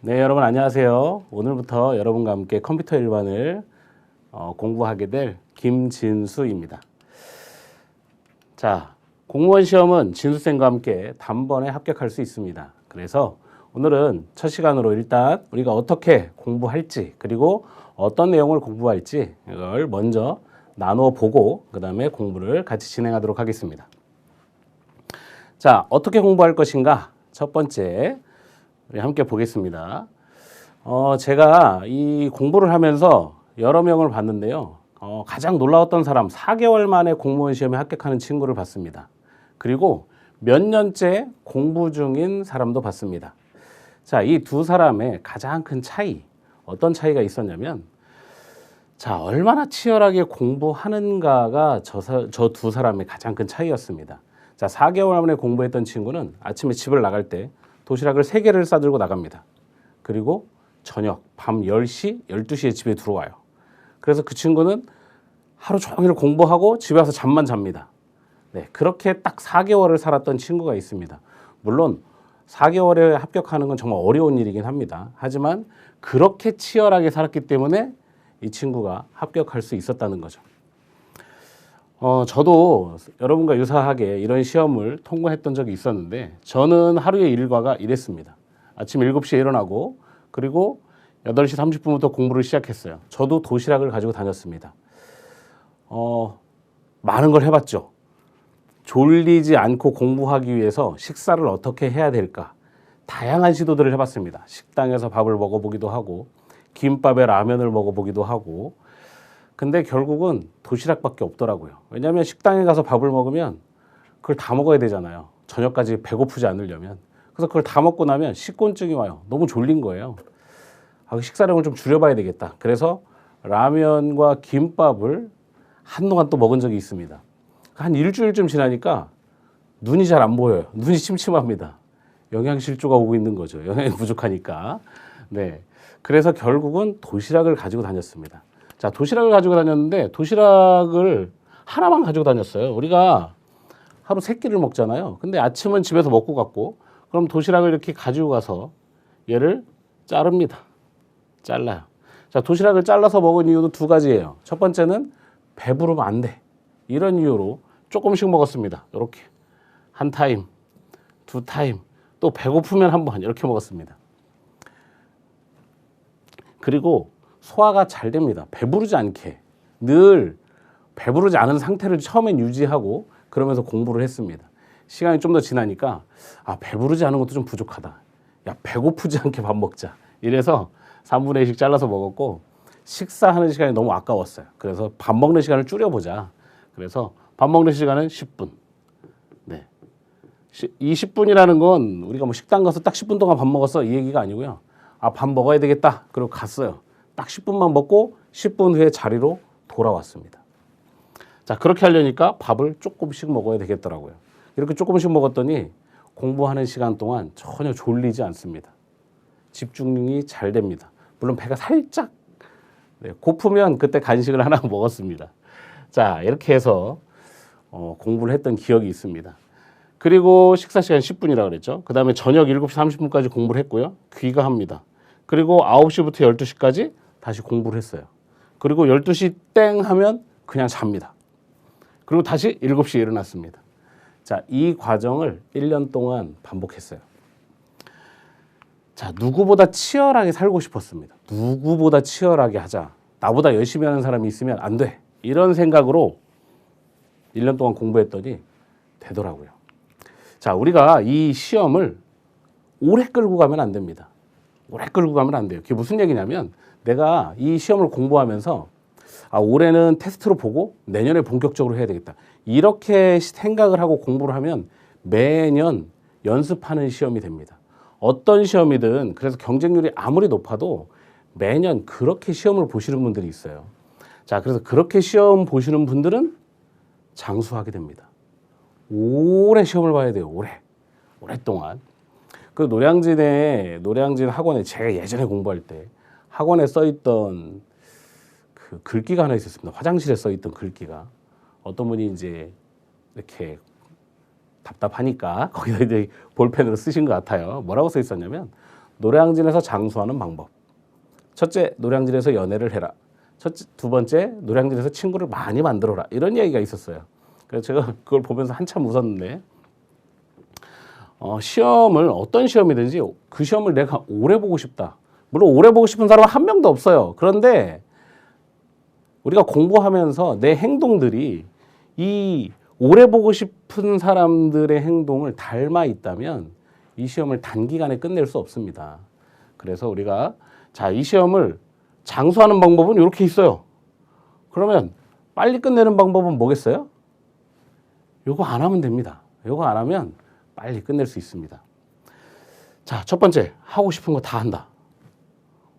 네, 여러분 안녕하세요. 오늘부터 여러분과 함께 컴퓨터 일반을 공부하게 될 김진수입니다. 자, 공무원 시험은 진수생과 함께 단번에 합격할 수 있습니다. 그래서 오늘은 첫 시간으로 일단 우리가 어떻게 공부할지 그리고 어떤 내용을 공부할지 이걸 먼저 나눠 보고 그 다음에 공부를 같이 진행하도록 하겠습니다. 자, 어떻게 공부할 것인가? 첫 번째 우리 함께 보겠습니다. 제가 이 공부를 하면서 여러 명을 봤는데요. 가장 놀라웠던 사람 4개월 만에 공무원 시험에 합격하는 친구를 봤습니다. 그리고 몇 년째 공부 중인 사람도 봤습니다. 자, 이 두 사람의 가장 큰 차이, 어떤 차이가 있었냐면, 자, 얼마나 치열하게 공부하는가가 저 두 사람의 가장 큰 차이였습니다. 자, 4개월 만에 공부했던 친구는 아침에 집을 나갈 때 도시락을 3개를 싸들고 나갑니다. 그리고 저녁 밤 10시, 12시에 집에 들어와요. 그래서 그 친구는 하루 종일 공부하고 집에 와서 잠만 잡니다. 네, 그렇게 딱 4개월을 살았던 친구가 있습니다. 물론 4개월에 합격하는 건 정말 어려운 일이긴 합니다. 하지만 그렇게 치열하게 살았기 때문에 이 친구가 합격할 수 있었다는 거죠. 저도 여러분과 유사하게 이런 시험을 통과했던 적이 있었는데 저는 하루의 일과가 이랬습니다. 아침 7시에 일어나고 그리고 8시 30분부터 공부를 시작했어요. 저도 도시락을 가지고 다녔습니다. 많은 걸 해봤죠. 졸리지 않고 공부하기 위해서 식사를 어떻게 해야 될까? 다양한 시도들을 해봤습니다. 식당에서 밥을 먹어보기도 하고 김밥에 라면을 먹어보기도 하고 근데 결국은 도시락밖에 없더라고요. 왜냐하면 식당에 가서 밥을 먹으면 그걸 다 먹어야 되잖아요. 저녁까지 배고프지 않으려면. 그래서 그걸 다 먹고 나면 식곤증이 와요. 너무 졸린 거예요. 식사량을 좀 줄여봐야 되겠다. 그래서 라면과 김밥을 한동안 또 먹은 적이 있습니다. 한 일주일쯤 지나니까 눈이 잘 안 보여요. 눈이 침침합니다. 영양실조가 오고 있는 거죠. 영양이 부족하니까. 네. 그래서 결국은 도시락을 가지고 다녔습니다. 자, 도시락을 가지고 다녔는데 도시락을 하나만 가지고 다녔어요. 우리가 하루 3끼를 먹잖아요. 근데 아침은 집에서 먹고 갔고 그럼 도시락을 이렇게 가지고 가서 얘를 자릅니다. 잘라요. 자, 도시락을 잘라서 먹은 이유도 2가지예요. 첫 번째는 배부르면 안 돼. 이런 이유로 조금씩 먹었습니다. 이렇게 한 타임, 2타임, 또 배고프면 한 번 이렇게 먹었습니다. 그리고 소화가 잘 됩니다. 배부르지 않게. 늘 배부르지 않은 상태를 처음엔 유지하고 그러면서 공부를 했습니다. 시간이 좀 더 지나니까 배부르지 않은 것도 좀 부족하다. 야, 배고프지 않게 밥 먹자. 이래서 3분의 2씩 잘라서 먹었고 식사하는 시간이 너무 아까웠어요. 그래서 밥 먹는 시간을 줄여보자. 그래서 밥 먹는 시간은 10분. 네. 이 10분이라는 건 우리가 뭐 식당 가서 딱 10분 동안 밥 먹었어 이 얘기가 아니고요. 밥 먹어야 되겠다. 그리고 갔어요. 딱 10분만 먹고 10분 후에 자리로 돌아왔습니다. 자, 그렇게 하려니까 밥을 조금씩 먹어야 되겠더라고요. 이렇게 조금씩 먹었더니 공부하는 시간 동안 전혀 졸리지 않습니다. 집중이 잘 됩니다. 물론 배가 살짝 고프면 그때 간식을 하나 먹었습니다. 자, 이렇게 해서 공부를 했던 기억이 있습니다. 그리고 식사 시간 10분이라고 그랬죠. 그 다음에 저녁 7시 30분까지 공부를 했고요. 귀가합니다. 그리고 9시부터 12시까지 다시 공부를 했어요. 그리고 12시 땡 하면 그냥 잡니다. 그리고 다시 7시에 일어났습니다. 자, 이 과정을 1년 동안 반복했어요. 자, 누구보다 치열하게 살고 싶었습니다. 누구보다 치열하게 하자. 나보다 열심히 하는 사람이 있으면 안 돼. 이런 생각으로 1년 동안 공부했더니 되더라고요. 자, 우리가 이 시험을 오래 끌고 가면 안 됩니다. 오래 끌고 가면 안 돼요. 그게 무슨 얘기냐면 내가 이 시험을 공부하면서 올해는 테스트로 보고 내년에 본격적으로 해야 되겠다. 이렇게 생각을 하고 공부를 하면 매년 연습하는 시험이 됩니다. 어떤 시험이든 그래서 경쟁률이 아무리 높아도 매년 그렇게 시험을 보시는 분들이 있어요. 자, 그래서 그렇게 시험 보시는 분들은 장수하게 됩니다. 오래 시험을 봐야 돼요. 오랫동안. 그 노량진 학원에 제가 예전에 공부할 때 학원에 써있던 그 글귀가 하나 있었습니다. 화장실에 써있던 글귀가 어떤 분이 이제 이렇게 답답하니까 거기다 이제 볼펜으로 쓰신 것 같아요. 뭐라고 써 있었냐면 노량진에서 장수하는 방법. 첫째, 노량진에서 연애를 해라. 두 번째, 노량진에서 친구를 많이 만들어라. 이런 얘기가 있었어요. 그래서 제가 그걸 보면서 한참 웃었는데, 시험을 어떤 시험이든지 그 시험을 내가 오래 보고 싶다. 물론 오래 보고 싶은 사람은 한 명도 없어요. 그런데 우리가 공부하면서 내 행동들이 이 오래 보고 싶은 사람들의 행동을 닮아 있다면 이 시험을 단기간에 끝낼 수 없습니다. 그래서 우리가 이 시험을 장수하는 방법은 이렇게 있어요. 그러면 빨리 끝내는 방법은 뭐겠어요? 요거 안 하면 됩니다. 요거 안 하면 빨리 끝낼 수 있습니다. 자, 첫 번째, 하고 싶은 거 다 한다.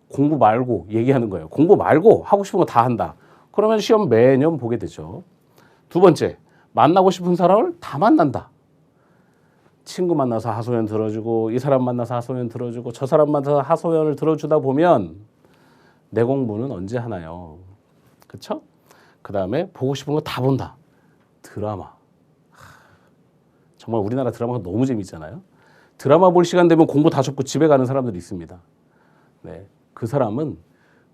공부 말고 얘기하는 거예요. 공부 말고 하고 싶은 거 다 한다. 그러면 시험 매년 보게 되죠. 두 번째, 만나고 싶은 사람을 다 만난다. 친구 만나서 하소연 들어주고, 이 사람 만나서 하소연 들어주고, 저 사람 만나서 하소연을 들어주다 보면 내 공부는 언제 하나요? 그렇죠? 그 다음에 보고 싶은 거 다 본다. 드라마. 정말 우리나라 드라마가 너무 재밌잖아요. 드라마 볼 시간 되면 공부 다 접고 집에 가는 사람들이 있습니다. 네, 그 사람은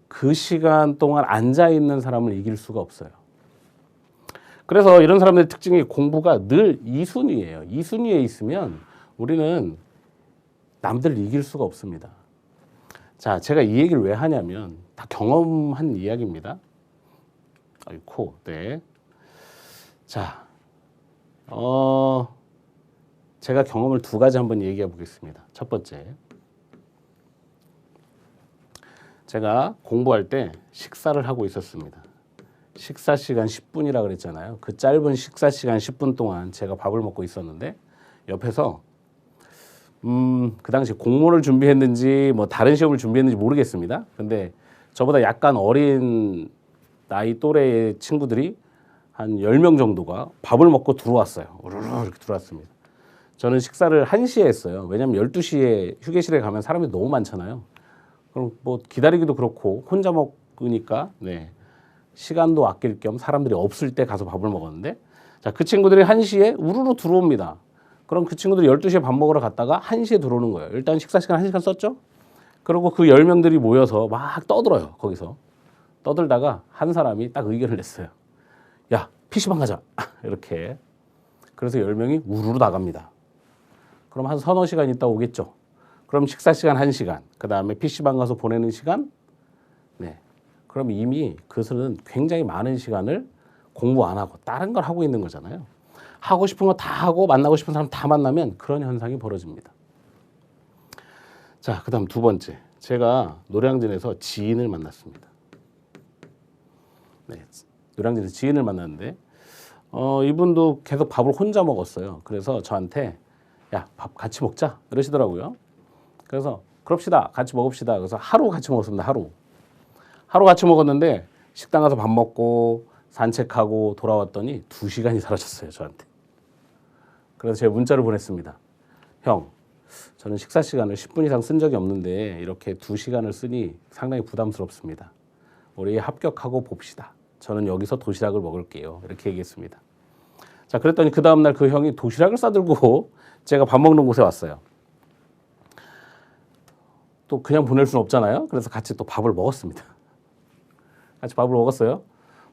그 시간 동안 앉아 있는 사람을 이길 수가 없어요. 그래서 이런 사람들의 특징이 공부가 늘 2순위예요. 2순위에 있으면 우리는 남들을 이길 수가 없습니다. 자, 제가 이 얘기를 왜 하냐면 다 경험한 이야기입니다. 아이고, 네. 자, 제가 경험을 두 가지 한번 얘기해 보겠습니다. 첫 번째, 제가 공부할 때 식사를 하고 있었습니다. 식사 시간 10분이라 그랬잖아요. 그 짧은 식사 시간 10분 동안 제가 밥을 먹고 있었는데 옆에서 그 당시 공모를 준비했는지 뭐 다른 시험을 준비했는지 모르겠습니다. 근데 저보다 약간 어린 나이 또래의 친구들이 한 10명 정도가 밥을 먹고 들어왔어요. 우르르 이렇게 들어왔습니다. 저는 식사를 1시에 했어요. 왜냐면 12시에 휴게실에 가면 사람이 너무 많잖아요. 그럼 뭐 기다리기도 그렇고 혼자 먹으니까 네. 시간도 아낄 겸 사람들이 없을 때 가서 밥을 먹었는데, 자, 그 친구들이 1시에 우르르 들어옵니다. 그럼 그 친구들이 12시에 밥 먹으러 갔다가 1시에 들어오는 거예요. 일단 식사 시간 1시간 썼죠? 그리고 그 10명들이 모여서 막 떠들어요. 거기서. 떠들다가 한 사람이 딱 의견을 냈어요. 야, PC방 가자. 이렇게. 그래서 10명이 우르르 나갑니다. 그럼 한 서너 시간 있다 오겠죠. 그럼 식사 시간 1시간, 그 다음에 PC방 가서 보내는 시간, 네. 그럼 이미 그것은 굉장히 많은 시간을 공부 안 하고 다른 걸 하고 있는 거잖아요. 하고 싶은 거 다 하고 만나고 싶은 사람 다 만나면 그런 현상이 벌어집니다. 자, 그 다음 두 번째. 제가 노량진에서 지인을 만났습니다. 네, 노량진에서 지인을 만났는데 이분도 계속 밥을 혼자 먹었어요. 그래서 저한테 야, 밥 같이 먹자 이러시더라고요. 그래서 그럽시다. 같이 먹읍시다. 그래서 하루 같이 먹었습니다. 하루 같이 먹었는데 식당 가서 밥 먹고 산책하고 돌아왔더니 2시간이 사라졌어요. 저한테. 그래서 제가 문자를 보냈습니다. 형, 저는 식사 시간을 10분 이상 쓴 적이 없는데 이렇게 2시간을 쓰니 상당히 부담스럽습니다. 우리 합격하고 봅시다. 저는 여기서 도시락을 먹을게요. 이렇게 얘기했습니다. 자, 그랬더니 그 다음날 그 형이 도시락을 싸들고 제가 밥 먹는 곳에 왔어요. 또 그냥 보낼 수는 없잖아요. 그래서 같이 또 밥을 먹었습니다. 같이 밥을 먹었어요.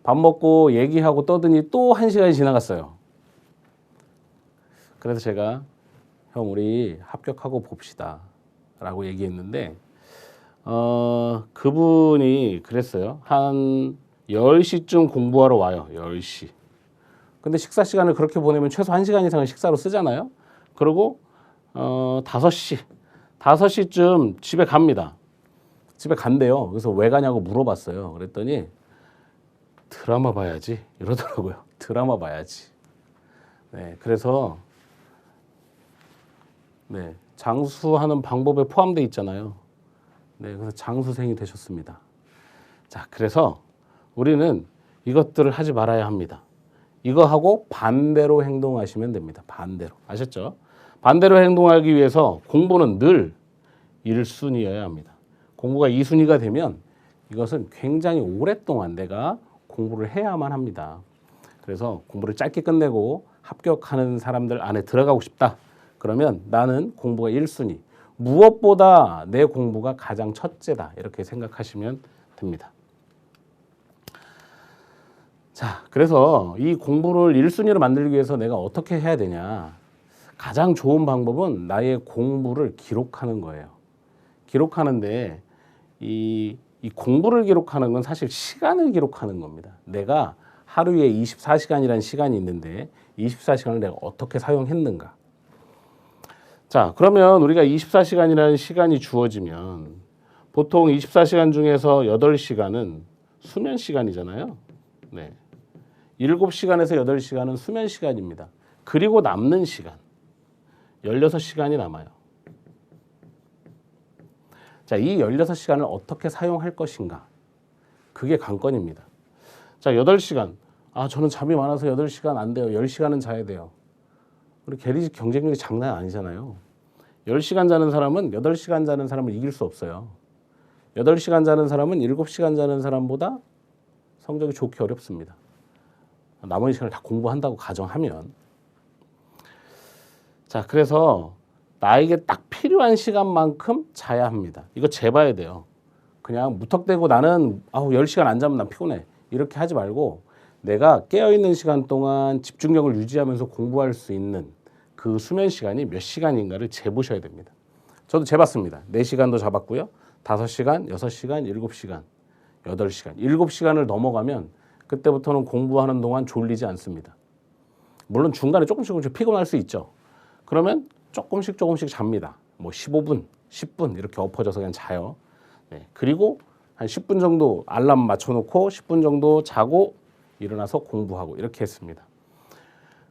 밥 먹고 얘기하고 떠드니 또 1시간이 지나갔어요. 그래서 제가 형, 우리 합격하고 봅시다 라고 얘기했는데 그분이 그랬어요. 한 10시쯤 공부하러 와요. 10시. 근데 식사 시간을 그렇게 보내면 최소 1시간 이상은 식사로 쓰잖아요. 그리고 5시쯤 집에 갑니다. 집에 간대요. 그래서 왜 가냐고 물어봤어요. 그랬더니 드라마 봐야지 이러더라고요. 드라마 봐야지. 네, 그래서 네, 장수하는 방법에 포함되어 있잖아요. 네, 그래서 장수생이 되셨습니다. 자, 그래서 우리는 이것들을 하지 말아야 합니다. 이거 하고 반대로 행동하시면 됩니다. 반대로. 아셨죠? 반대로 행동하기 위해서 공부는 늘 1순위여야 합니다. 공부가 2순위가 되면 이것은 굉장히 오랫동안 내가 공부를 해야만 합니다. 그래서 공부를 짧게 끝내고 합격하는 사람들 안에 들어가고 싶다. 그러면 나는 공부가 1순위. 무엇보다 내 공부가 가장 첫째다. 이렇게 생각하시면 됩니다. 자, 그래서 이 공부를 1순위로 만들기 위해서 내가 어떻게 해야 되냐. 가장 좋은 방법은 나의 공부를 기록하는 거예요. 기록하는데 이 공부를 기록하는 건 사실 시간을 기록하는 겁니다. 내가 하루에 24시간이라는 시간이 있는데 24시간을 내가 어떻게 사용했는가. 자, 그러면 우리가 24시간이라는 시간이 주어지면 보통 24시간 중에서 8시간은 수면 시간이잖아요. 네. 7시간에서 8시간은 수면 시간입니다. 그리고 남는 시간 16시간이 남아요. 자, 이 16시간을 어떻게 사용할 것인가? 그게 관건입니다. 자, 8시간. 아, 저는 잠이 많아서 8시간 안 돼요. 10시간은 자야 돼요. 우리 게리직 경쟁력이 장난 아니잖아요. 10시간 자는 사람은 8시간 자는 사람을 이길 수 없어요. 8시간 자는 사람은 7시간 자는 사람보다 성적이 좋기 어렵습니다. 나머지 시간을 다 공부한다고 가정하면. 자, 그래서 나에게 딱 필요한 시간만큼 자야 합니다. 이거 재봐야 돼요. 그냥 무턱대고 나는 10시간 안 자면 난 피곤해. 이렇게 하지 말고 내가 깨어있는 시간 동안 집중력을 유지하면서 공부할 수 있는 그 수면 시간이 몇 시간인가를 재보셔야 됩니다. 저도 재봤습니다. 4시간도 잡았고요. 5시간, 6시간, 7시간, 8시간. 7시간을 넘어가면 그때부터는 공부하는 동안 졸리지 않습니다. 물론 중간에 조금씩 피곤할 수 있죠. 그러면 조금씩 잡니다. 뭐 15분, 10분 이렇게 엎어져서 그냥 자요. 네. 그리고 한 10분 정도 알람 맞춰놓고 10분 정도 자고 일어나서 공부하고 이렇게 했습니다.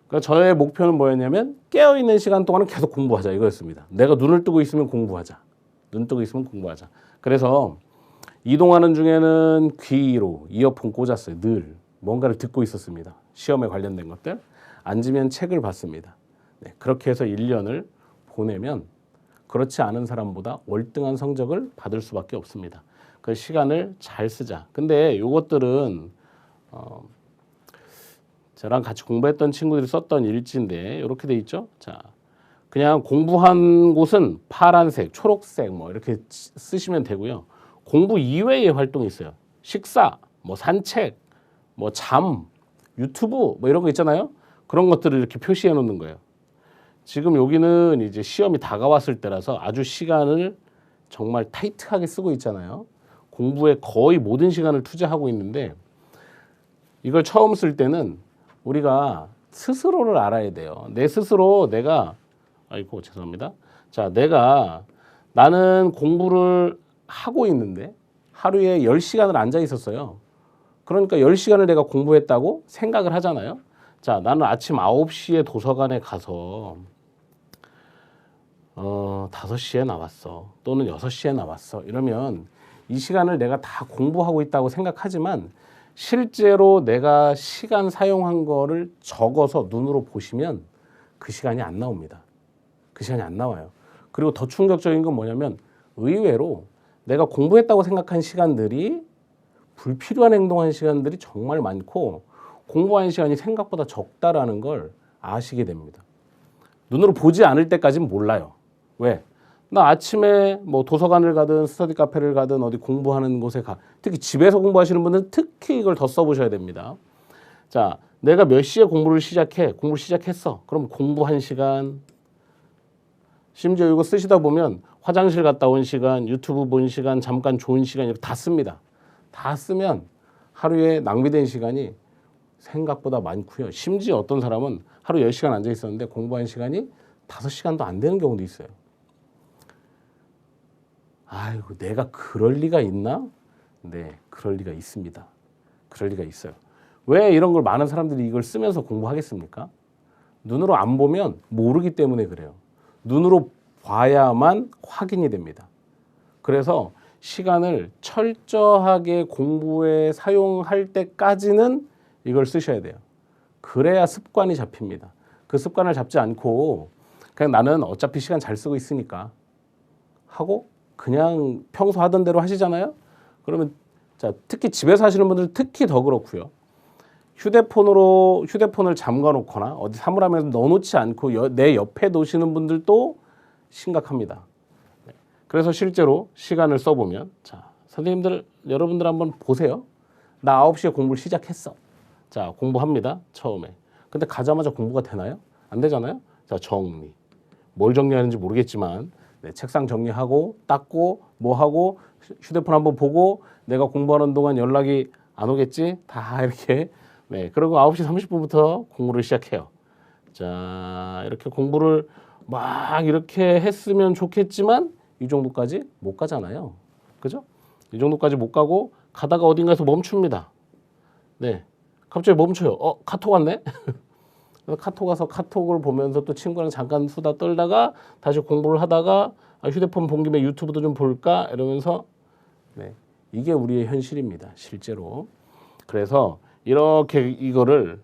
그러니까 저의 목표는 뭐였냐면 깨어있는 시간 동안은 계속 공부하자 이거였습니다. 내가 눈을 뜨고 있으면 공부하자. 눈 뜨고 있으면 공부하자. 그래서 이동하는 중에는 귀로 이어폰 꽂았어요. 늘 뭔가를 듣고 있었습니다. 시험에 관련된 것들. 앉으면 책을 봤습니다. 네, 그렇게 해서 1년을 보내면 그렇지 않은 사람보다 월등한 성적을 받을 수밖에 없습니다. 그 시간을 잘 쓰자. 근데 이것들은 저랑 같이 공부했던 친구들이 썼던 일지인데 이렇게 돼 있죠. 자, 그냥 공부한 곳은 파란색, 초록색 뭐 이렇게 쓰시면 되고요. 공부 이외의 활동이 있어요. 식사, 뭐 산책, 뭐 잠, 유튜브 뭐 이런 거 있잖아요. 그런 것들을 이렇게 표시해 놓는 거예요. 지금 여기는 이제 시험이 다가왔을 때라서 아주 시간을 정말 타이트하게 쓰고 있잖아요. 공부에 거의 모든 시간을 투자하고 있는데 이걸 처음 쓸 때는 우리가 스스로를 알아야 돼요. 내 스스로 내가 죄송합니다. 자, 나는 공부를 하고 있는데 하루에 10시간을 앉아 있었어요. 그러니까 10시간을 내가 공부했다고 생각을 하잖아요. 자, 나는 아침 9시에 도서관에 가서 5시에 나왔어. 또는 6시에 나왔어. 이러면 이 시간을 내가 다 공부하고 있다고 생각하지만 실제로 내가 시간 사용한 거를 적어서 눈으로 보시면 그 시간이 안 나옵니다. 그 시간이 안 나와요. 그리고 더 충격적인 건 뭐냐면 의외로 내가 공부했다고 생각한 시간들이 불필요한 행동한 시간들이 정말 많고 공부한 시간이 생각보다 적다라는 걸 아시게 됩니다. 눈으로 보지 않을 때까지는 몰라요. 왜? 나 아침에 뭐 도서관을 가든 스터디 카페를 가든 어디 공부하는 곳에 가. 특히 집에서 공부하시는 분들은 특히 이걸 더 써보셔야 됩니다. 자, 내가 몇 시에 공부를 시작했어. 그럼 공부 1시간. 심지어 이거 쓰시다 보면 화장실 갔다 온 시간, 유튜브 본 시간, 잠깐 좋은 시간 이렇게 다 씁니다. 다 쓰면 하루에 낭비된 시간이 생각보다 많고요. 심지어 어떤 사람은 하루 10시간 앉아 있었는데 공부한 시간이 5시간도 안 되는 경우도 있어요. 아이고, 내가 그럴 리가 있나? 네, 그럴 리가 있습니다. 그럴 리가 있어요. 왜 이런 걸 많은 사람들이 이걸 쓰면서 공부하겠습니까? 눈으로 안 보면 모르기 때문에 그래요. 눈으로 봐야만 확인이 됩니다. 그래서 시간을 철저하게 공부에 사용할 때까지는 이걸 쓰셔야 돼요. 그래야 습관이 잡힙니다. 그 습관을 잡지 않고 그냥 나는 어차피 시간 잘 쓰고 있으니까 하고 그냥 평소 하던 대로 하시잖아요. 그러면 자, 특히 집에서 하시는 분들 특히 더 그렇고요. 휴대폰을 잠가 놓거나 어디 사물함에 넣어놓지 않고 내 옆에 놓으시는 분들도 심각합니다. 그래서 실제로 시간을 써보면 자, 선생님들 여러분들 한번 보세요. 나 9시에 공부를 시작했어. 자, 공부합니다. 처음에. 근데 가자마자 공부가 되나요? 안 되잖아요. 자, 정리. 뭘 정리하는지 모르겠지만 네, 책상 정리하고 닦고 뭐 하고 휴대폰 한번 보고 내가 공부하는 동안 연락이 안 오겠지? 다 이렇게 네, 그리고 9시 30분부터 공부를 시작해요. 자, 이렇게 공부를 막 이렇게 했으면 좋겠지만 이 정도까지 못 가잖아요. 그죠? 이 정도까지 못 가고 가다가 어딘가에서 멈춥니다. 네. 갑자기 멈춰요. 카톡 왔네? 그래서 카톡 와서 카톡을 보면서 또 친구랑 잠깐 수다 떨다가 다시 공부를 하다가 휴대폰 본 김에 유튜브도 좀 볼까? 이러면서 네. 이게 우리의 현실입니다. 실제로. 그래서 이렇게 이거를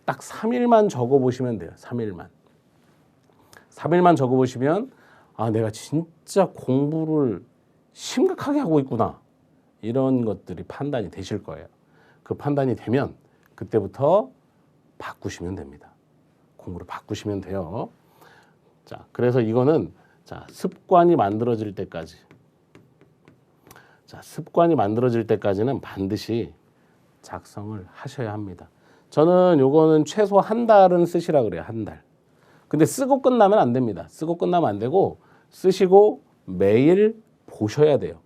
딱 3일만 적어보시면 돼요. 3일만. 3일만 적어보시면 아, 내가 진짜 공부를 심각하게 하고 있구나. 이런 것들이 판단이 되실 거예요. 그 판단이 되면 그때부터 바꾸시면 됩니다. 공부를 바꾸시면 돼요. 자, 그래서 이거는 자, 습관이 만들어질 때까지. 자, 습관이 만들어질 때까지는 반드시 작성을 하셔야 합니다. 저는 요거는 최소 한 달은 쓰시라 그래요. 한 달. 근데 쓰고 끝나면 안 됩니다. 쓰고 끝나면 안 되고 쓰시고 매일 보셔야 돼요.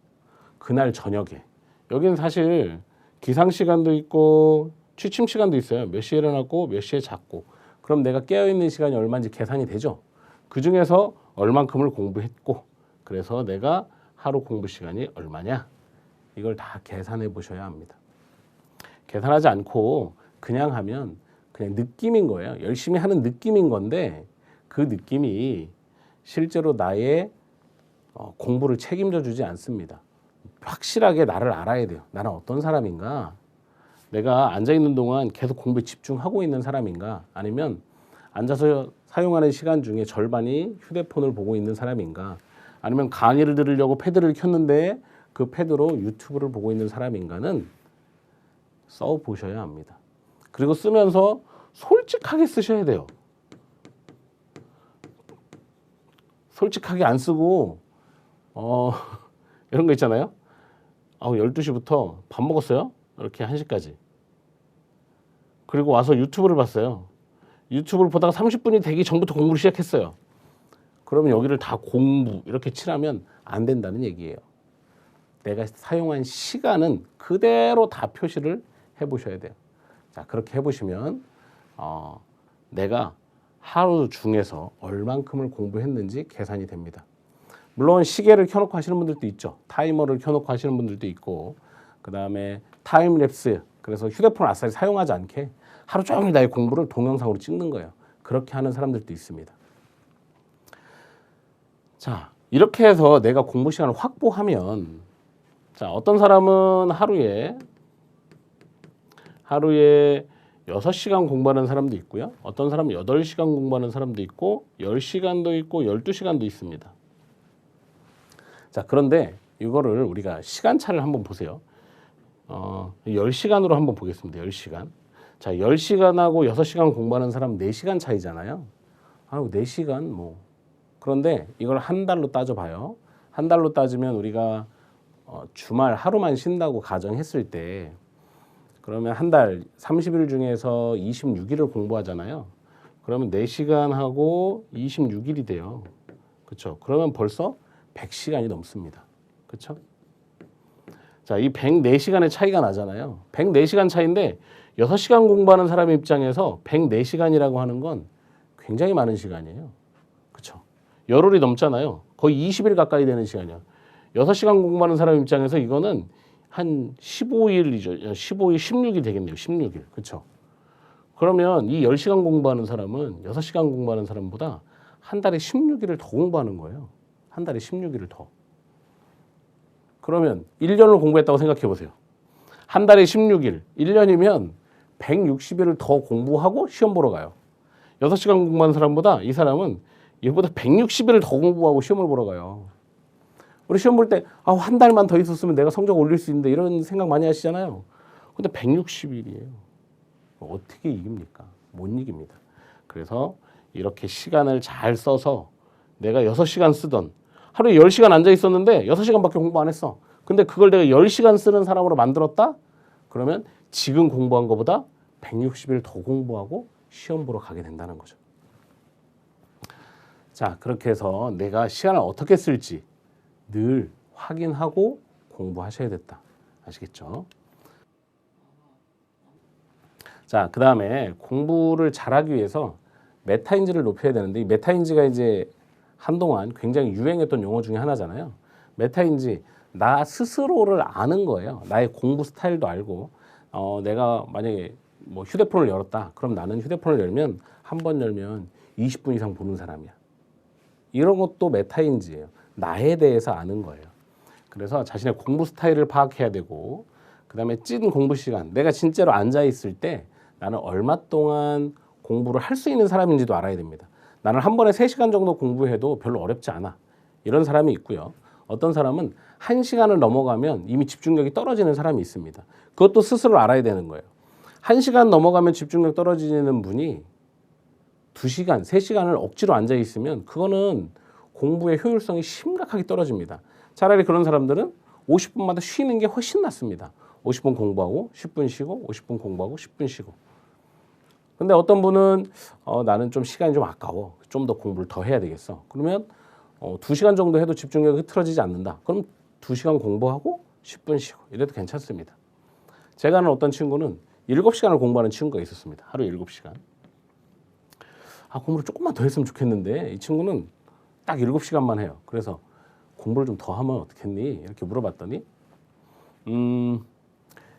그날 저녁에. 여기는 사실 기상 시간도 있고 취침 시간도 있어요. 몇 시에 일어났고 몇 시에 잤고. 그럼 내가 깨어있는 시간이 얼마인지 계산이 되죠. 그중에서 얼만큼을 공부했고 그래서 내가 하루 공부 시간이 얼마냐. 이걸 다 계산해 보셔야 합니다. 계산하지 않고 그냥 하면 그냥 느낌인 거예요. 열심히 하는 느낌인 건데 그 느낌이 실제로 나의 공부를 책임져 주지 않습니다. 확실하게 나를 알아야 돼요. 나는 어떤 사람인가? 내가 앉아있는 동안 계속 공부에 집중하고 있는 사람인가? 아니면 앉아서 사용하는 시간 중에 절반이 휴대폰을 보고 있는 사람인가? 아니면 강의를 들으려고 패드를 켰는데 그 패드로 유튜브를 보고 있는 사람인가는 써보셔야 합니다. 그리고 쓰면서 솔직하게 쓰셔야 돼요. 솔직하게 안 쓰고 이런 거 있잖아요. 12시부터 밥 먹었어요. 이렇게 1시까지. 그리고 와서 유튜브를 봤어요. 유튜브를 보다가 30분이 되기 전부터 공부를 시작했어요. 그러면 여기를 다 공부 이렇게 칠하면 안 된다는 얘기예요. 내가 사용한 시간은 그대로 다 표시를 해보셔야 돼요. 자, 그렇게 해보시면 내가 하루 중에서 얼만큼을 공부했는지 계산이 됩니다. 물론 시계를 켜놓고 하시는 분들도 있죠. 타이머를 켜놓고 하시는 분들도 있고 그 다음에 타임랩스 그래서 휴대폰을 아싸리 사용하지 않게 하루 종일 나의 공부를 동영상으로 찍는 거예요. 그렇게 하는 사람들도 있습니다. 자, 이렇게 해서 내가 공부 시간을 확보하면 자, 어떤 사람은 하루에 6시간 공부하는 사람도 있고요. 어떤 사람은 8시간 공부하는 사람도 있고 10시간도 있고 12시간도 있습니다. 자, 그런데 이거를 우리가 시간차를 한번 보세요. 10시간으로 한번 보겠습니다. 10시간. 자, 10시간하고 6시간 공부하는 사람 4시간 차이잖아요. 4시간 뭐. 그런데 이걸 한 달로 따져봐요. 한 달로 따지면 우리가 주말 하루만 쉰다고 가정했을 때 그러면 한 달 30일 중에서 26일을 공부하잖아요. 그러면 4시간 하고 26일이 돼요. 그렇죠? 그러면 벌써 100시간이 넘습니다. 그렇죠? 자, 이 104시간의 차이가 나잖아요. 104시간 차이인데 6시간 공부하는 사람 입장에서 104시간이라고 하는 건 굉장히 많은 시간이에요. 그렇죠? 열흘이 넘잖아요. 거의 20일 가까이 되는 시간이에요. 6시간 공부하는 사람 입장에서 이거는 한 15일이죠. 15일, 16일 되겠네요. 16일. 그렇죠? 그러면 이 10시간 공부하는 사람은 6시간 공부하는 사람보다 한 달에 16일을 더 공부하는 거예요. 한 달에 16일을 더. 그러면 1년을 공부했다고 생각해 보세요. 한 달에 16일, 1년이면 160일을 더 공부하고 시험 보러 가요. 6시간 공부하는 사람보다 이 사람은 얘보다 160일을 더 공부하고 시험을 보러 가요. 우리 시험 볼 때 한 달만 더 있었으면 내가 성적 올릴 수 있는데 이런 생각 많이 하시잖아요. 근데 160일이에요. 어떻게 이깁니까? 못 이깁니다. 그래서 이렇게 시간을 잘 써서 내가 6시간 쓰던 하루에 10시간 앉아 있었는데 6시간밖에 공부 안 했어. 근데 그걸 내가 10시간 쓰는 사람으로 만들었다? 그러면 지금 공부한 것보다 160일 더 공부하고 시험 보러 가게 된다는 거죠. 자, 그렇게 해서 내가 시간을 어떻게 쓸지 늘 확인하고 공부하셔야 됐다. 아시겠죠? 자, 그 다음에 공부를 잘하기 위해서 메타인지를 높여야 되는데 이 메타인지가 이제 한동안 굉장히 유행했던 용어 중에 하나잖아요. 메타인지, 나 스스로를 아는 거예요. 나의 공부 스타일도 알고 내가 만약에 뭐 휴대폰을 열었다. 그럼 나는 휴대폰을 열면 한 번 열면 20분 이상 보는 사람이야. 이런 것도 메타인지예요. 나에 대해서 아는 거예요. 그래서 자신의 공부 스타일을 파악해야 되고 그 다음에 찐 공부 시간, 내가 진짜로 앉아있을 때 나는 얼마 동안 공부를 할 수 있는 사람인지도 알아야 됩니다. 나는 한 번에 3시간 정도 공부해도 별로 어렵지 않아. 이런 사람이 있고요. 어떤 사람은 1시간을 넘어가면 이미 집중력이 떨어지는 사람이 있습니다. 그것도 스스로 알아야 되는 거예요. 1시간 넘어가면 집중력 떨어지는 분이 2시간, 3시간을 억지로 앉아있으면 그거는 공부의 효율성이 심각하게 떨어집니다. 차라리 그런 사람들은 50분마다 쉬는 게 훨씬 낫습니다. 50분 공부하고 10분 쉬고 50분 공부하고 10분 쉬고. 근데 어떤 분은 나는 좀 시간이 좀 아까워. 좀 더 공부를 더 해야 되겠어. 그러면 2시간 정도 해도 집중력이 흐트러지지 않는다. 그럼 2시간 공부하고 10분 쉬고 이래도 괜찮습니다. 제가 아는 어떤 친구는 7시간을 공부하는 친구가 있었습니다. 하루 7시간. 공부를 조금만 더 했으면 좋겠는데 이 친구는 딱 7시간만 해요. 그래서 공부를 좀 더 하면 어떻겠니? 이렇게 물어봤더니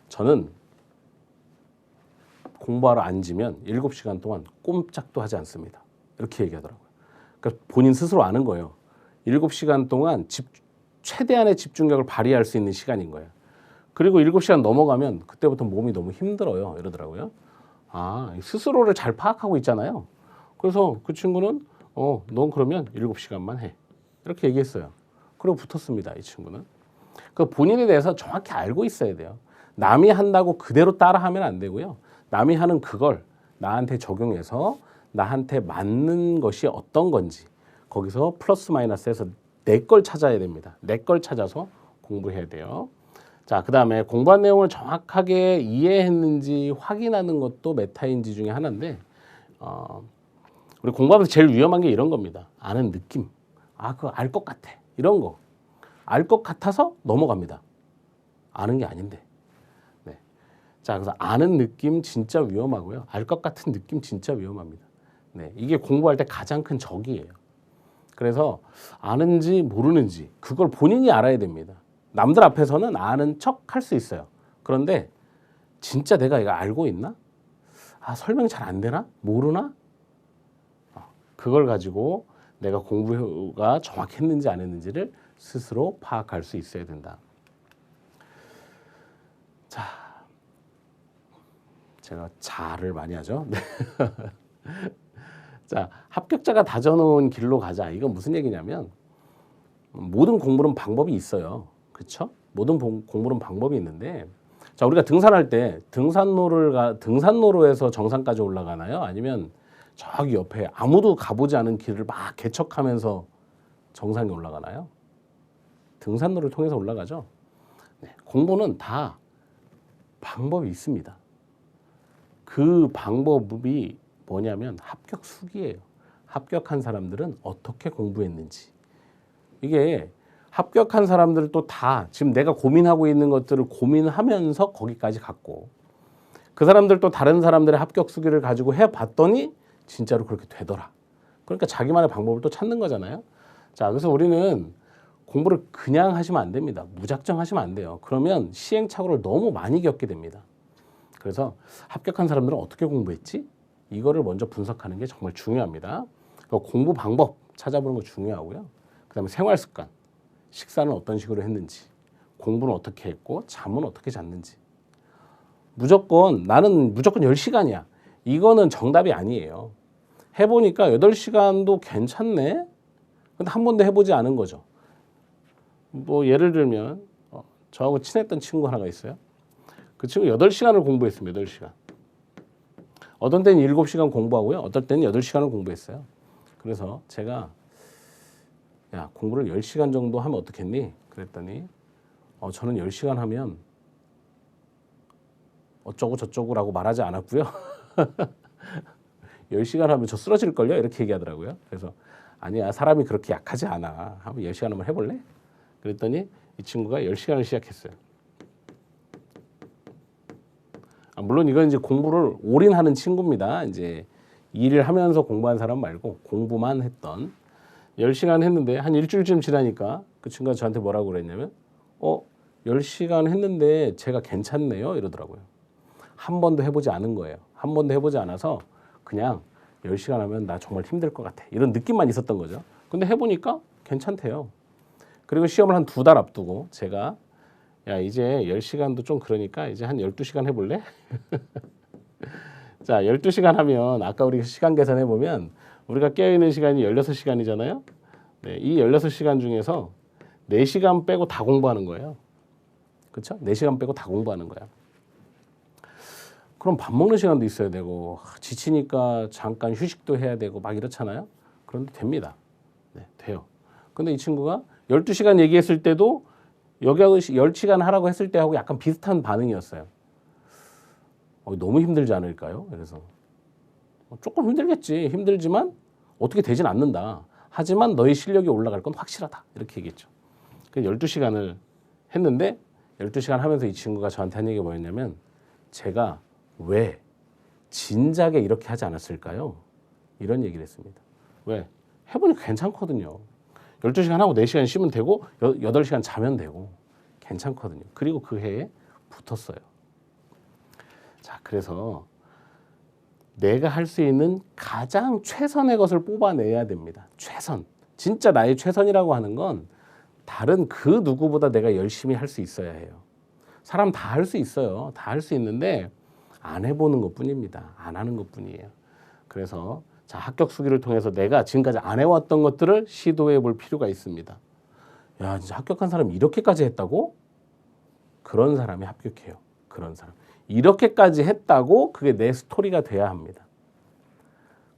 저는 공부하러 앉으면 7시간 동안 꼼짝도 하지 않습니다. 이렇게 얘기하더라고요. 그러니까 본인 스스로 아는 거예요. 7시간 동안 최대한의 집중력을 발휘할 수 있는 시간인 거예요. 그리고 7시간 넘어가면 그때부터 몸이 너무 힘들어요. 이러더라고요. 스스로를 잘 파악하고 있잖아요. 그래서 그 친구는 넌 그러면 7시간만 해. 이렇게 얘기했어요. 그리고 붙었습니다. 이 친구는. 그 본인에 대해서 정확히 알고 있어야 돼요. 남이 한다고 그대로 따라하면 안 되고요. 남이 하는 그걸 나한테 적용해서 나한테 맞는 것이 어떤 건지 거기서 플러스 마이너스해서 내 걸 찾아야 됩니다. 내 걸 찾아서 공부해야 돼요. 자, 그 다음에 공부한 내용을 정확하게 이해했는지 확인하는 것도 메타인지 중에 하나인데 우리 공부하면서 제일 위험한 게 이런 겁니다. 아는 느낌. 그거 알 것 같아. 이런 거. 알 것 같아서 넘어갑니다. 아는 게 아닌데. 네. 자, 그래서 아는 느낌 진짜 위험하고요. 알 것 같은 느낌 진짜 위험합니다. 네. 이게 공부할 때 가장 큰 적이에요. 그래서 아는지 모르는지 그걸 본인이 알아야 됩니다. 남들 앞에서는 아는 척 할 수 있어요. 그런데 진짜 내가 이거 알고 있나? 설명이 잘 안 되나? 모르나? 그걸 가지고 내가 공부가 정확했는지 안 했는지를 스스로 파악할 수 있어야 된다. 자, 제가 자를 많이 하죠. 자, 합격자가 다져놓은 길로 가자. 이건 무슨 얘기냐면 모든 공부는 방법이 있어요. 그렇죠? 모든 공부는 방법이 있는데 자, 우리가 등산할 때 등산로에서 정상까지 올라가나요? 아니면 저기 옆에 아무도 가보지 않은 길을 막 개척하면서 정상에 올라가나요? 등산로를 통해서 올라가죠. 네, 공부는 다 방법이 있습니다. 그 방법이 뭐냐면 합격 수기예요. 합격한 사람들은 어떻게 공부했는지. 이게 합격한 사람들도 다 지금 내가 고민하고 있는 것들을 고민하면서 거기까지 갔고 그 사람들도 다른 사람들의 합격 수기를 가지고 해봤더니 진짜로 그렇게 되더라. 그러니까 자기만의 방법을 또 찾는 거잖아요. 자, 그래서 우리는 공부를 그냥 하시면 안 됩니다. 무작정 하시면 안 돼요. 그러면 시행착오를 너무 많이 겪게 됩니다. 그래서 합격한 사람들은 어떻게 공부했지? 이거를 먼저 분석하는 게 정말 중요합니다. 공부 방법 찾아보는 거 중요하고요. 그 다음에 생활 습관, 식사는 어떤 식으로 했는지, 공부는 어떻게 했고, 잠은 어떻게 잤는지. 나는 무조건 10시간이야. 이거는 정답이 아니에요. 해보니까 8시간도 괜찮네? 근데 한 번도 해보지 않은 거죠. 뭐 예를 들면 저하고 친했던 친구 하나가 있어요. 그 친구 8시간을 공부했습니다. 8시간. 어떤 때는 7시간 공부하고요. 어떤 때는 8시간을 공부했어요. 그래서 제가 야, 공부를 10시간 정도 하면 어떻겠니? 그랬더니 저는 10시간 하면 어쩌고 저쩌고라고 말하지 않았고요. 10시간 하면 저 쓰러질걸요? 이렇게 얘기하더라고요. 그래서 아니야, 사람이 그렇게 약하지 않아. 한번 10시간 한번 해볼래? 그랬더니 이 친구가 10시간을 시작했어요. 물론 이건 이제 공부를 올인하는 친구입니다. 이제 일을 하면서 공부한 사람 말고 공부만 했던 10시간 했는데 한 일주일쯤 지나니까 그 친구가 저한테 뭐라고 그랬냐면 10시간 했는데 제가 괜찮네요 이러더라고요. 한 번도 해보지 않은 거예요. 한 번도 해보지 않아서 그냥 10시간 하면 나 정말 힘들 것 같아 이런 느낌만 있었던 거죠. 근데 해보니까 괜찮대요. 그리고 시험을 한 2달 앞두고 제가 야, 이제 10시간도 좀 그러니까 이제 한 12시간 해볼래? 자, 12시간 하면 아까 우리 시간 계산해보면 우리가 깨어있는 시간이 16시간이잖아요. 네, 이 16시간 중에서 4시간 빼고 다 공부하는 거예요. 그렇죠? 4시간 빼고 다 공부하는 거야. 그럼 밥 먹는 시간도 있어야 되고 지치니까 잠깐 휴식도 해야 되고 막 이렇잖아요. 그런데 됩니다. 네, 돼요. 근데 이 친구가 12시간 얘기했을 때도 여기하고 10시간 하라고 했을 때하고 약간 비슷한 반응이었어요. 너무 힘들지 않을까요? 그래서 조금 힘들겠지. 힘들지만 어떻게 되진 않는다. 하지만 너의 실력이 올라갈 건 확실하다. 이렇게 얘기했죠. 그래서 12시간을 했는데 12시간 하면서 이 친구가 저한테 한 얘기가 뭐였냐면 제가 왜 진작에 이렇게 하지 않았을까요? 이런 얘기를 했습니다. 왜? 해보니까 괜찮거든요. 12시간 하고 4시간 쉬면 되고 8시간 자면 되고 괜찮거든요. 그리고 그 해에 붙었어요. 자, 그래서 내가 할 수 있는 가장 최선의 것을 뽑아내야 됩니다. 최선. 진짜 나의 최선이라고 하는 건 다른 그 누구보다 내가 열심히 할 수 있어야 해요. 사람 다 할 수 있어요. 다 할 수 있는데 안 해보는 것뿐입니다. 안 하는 것뿐이에요. 그래서 자, 합격 수기를 통해서 내가 지금까지 안 해왔던 것들을 시도해 볼 필요가 있습니다. 야, 진짜 합격한 사람이 이렇게까지 했다고? 그런 사람이 합격해요. 그런 사람. 이렇게까지 했다고 그게 내 스토리가 돼야 합니다.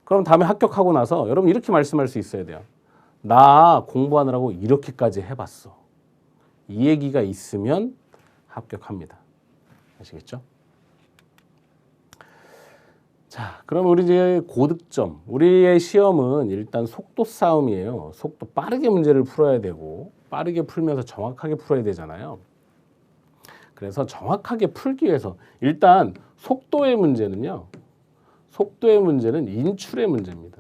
그럼 다음에 합격하고 나서 여러분 이렇게 말씀할 수 있어야 돼요. 나 공부하느라고 이렇게까지 해봤어. 이 얘기가 있으면 합격합니다. 아시겠죠? 자, 그럼 우리 이제 고득점. 우리의 시험은 일단 속도 싸움이에요. 속도 빠르게 문제를 풀어야 되고 빠르게 풀면서 정확하게 풀어야 되잖아요. 그래서 정확하게 풀기 위해서 일단 속도의 문제는요. 속도의 문제는 인출의 문제입니다.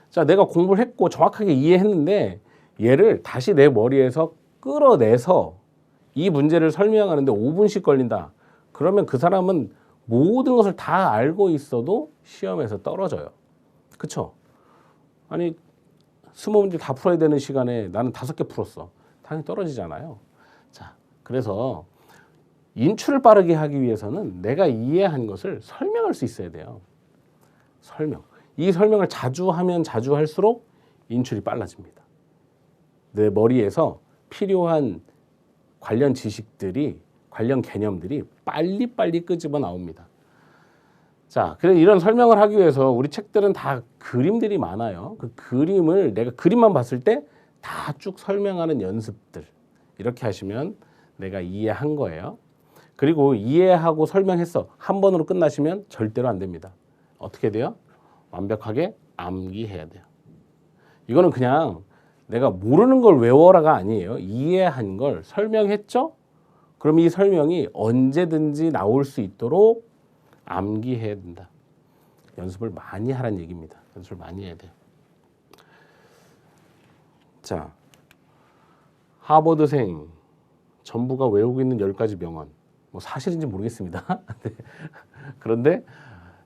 자, 내가 공부를 했고 정확하게 이해했는데 얘를 다시 내 머리에서 끌어내서 이 문제를 설명하는데 5분씩 걸린다. 그러면 그 사람은 모든 것을 다 알고 있어도 시험에서 떨어져요. 그쵸? 아니 20문제 다 풀어야 되는 시간에 나는 5개 풀었어. 당연히 떨어지잖아요. 자, 그래서 인출을 빠르게 하기 위해서는 내가 이해한 것을 설명할 수 있어야 돼요. 설명. 이 설명을 자주 하면 자주 할수록 인출이 빨라집니다. 내 머리에서 필요한 관련 지식들이 관련 개념들이 빨리빨리 끄집어 나옵니다. 자, 그래서 이런 설명을 하기 위해서 우리 책들은 다 그림들이 많아요. 그 그림을 내가 그림만 봤을 때 다 쭉 설명하는 연습들. 이렇게 하시면 내가 이해한 거예요. 그리고 이해하고 설명했어. 한 번으로 끝나시면 절대로 안 됩니다. 어떻게 돼요? 완벽하게 암기해야 돼요. 이거는 그냥 내가 모르는 걸 외워라가 아니에요. 이해한 걸 설명했죠? 그럼 이 설명이 언제든지 나올 수 있도록 암기해야 된다. 연습을 많이 하라는 얘기입니다. 연습을 많이 해야 돼요. 자, 하버드생 전부가 외우고 있는 10가지 명언. 뭐 사실인지 모르겠습니다. 그런데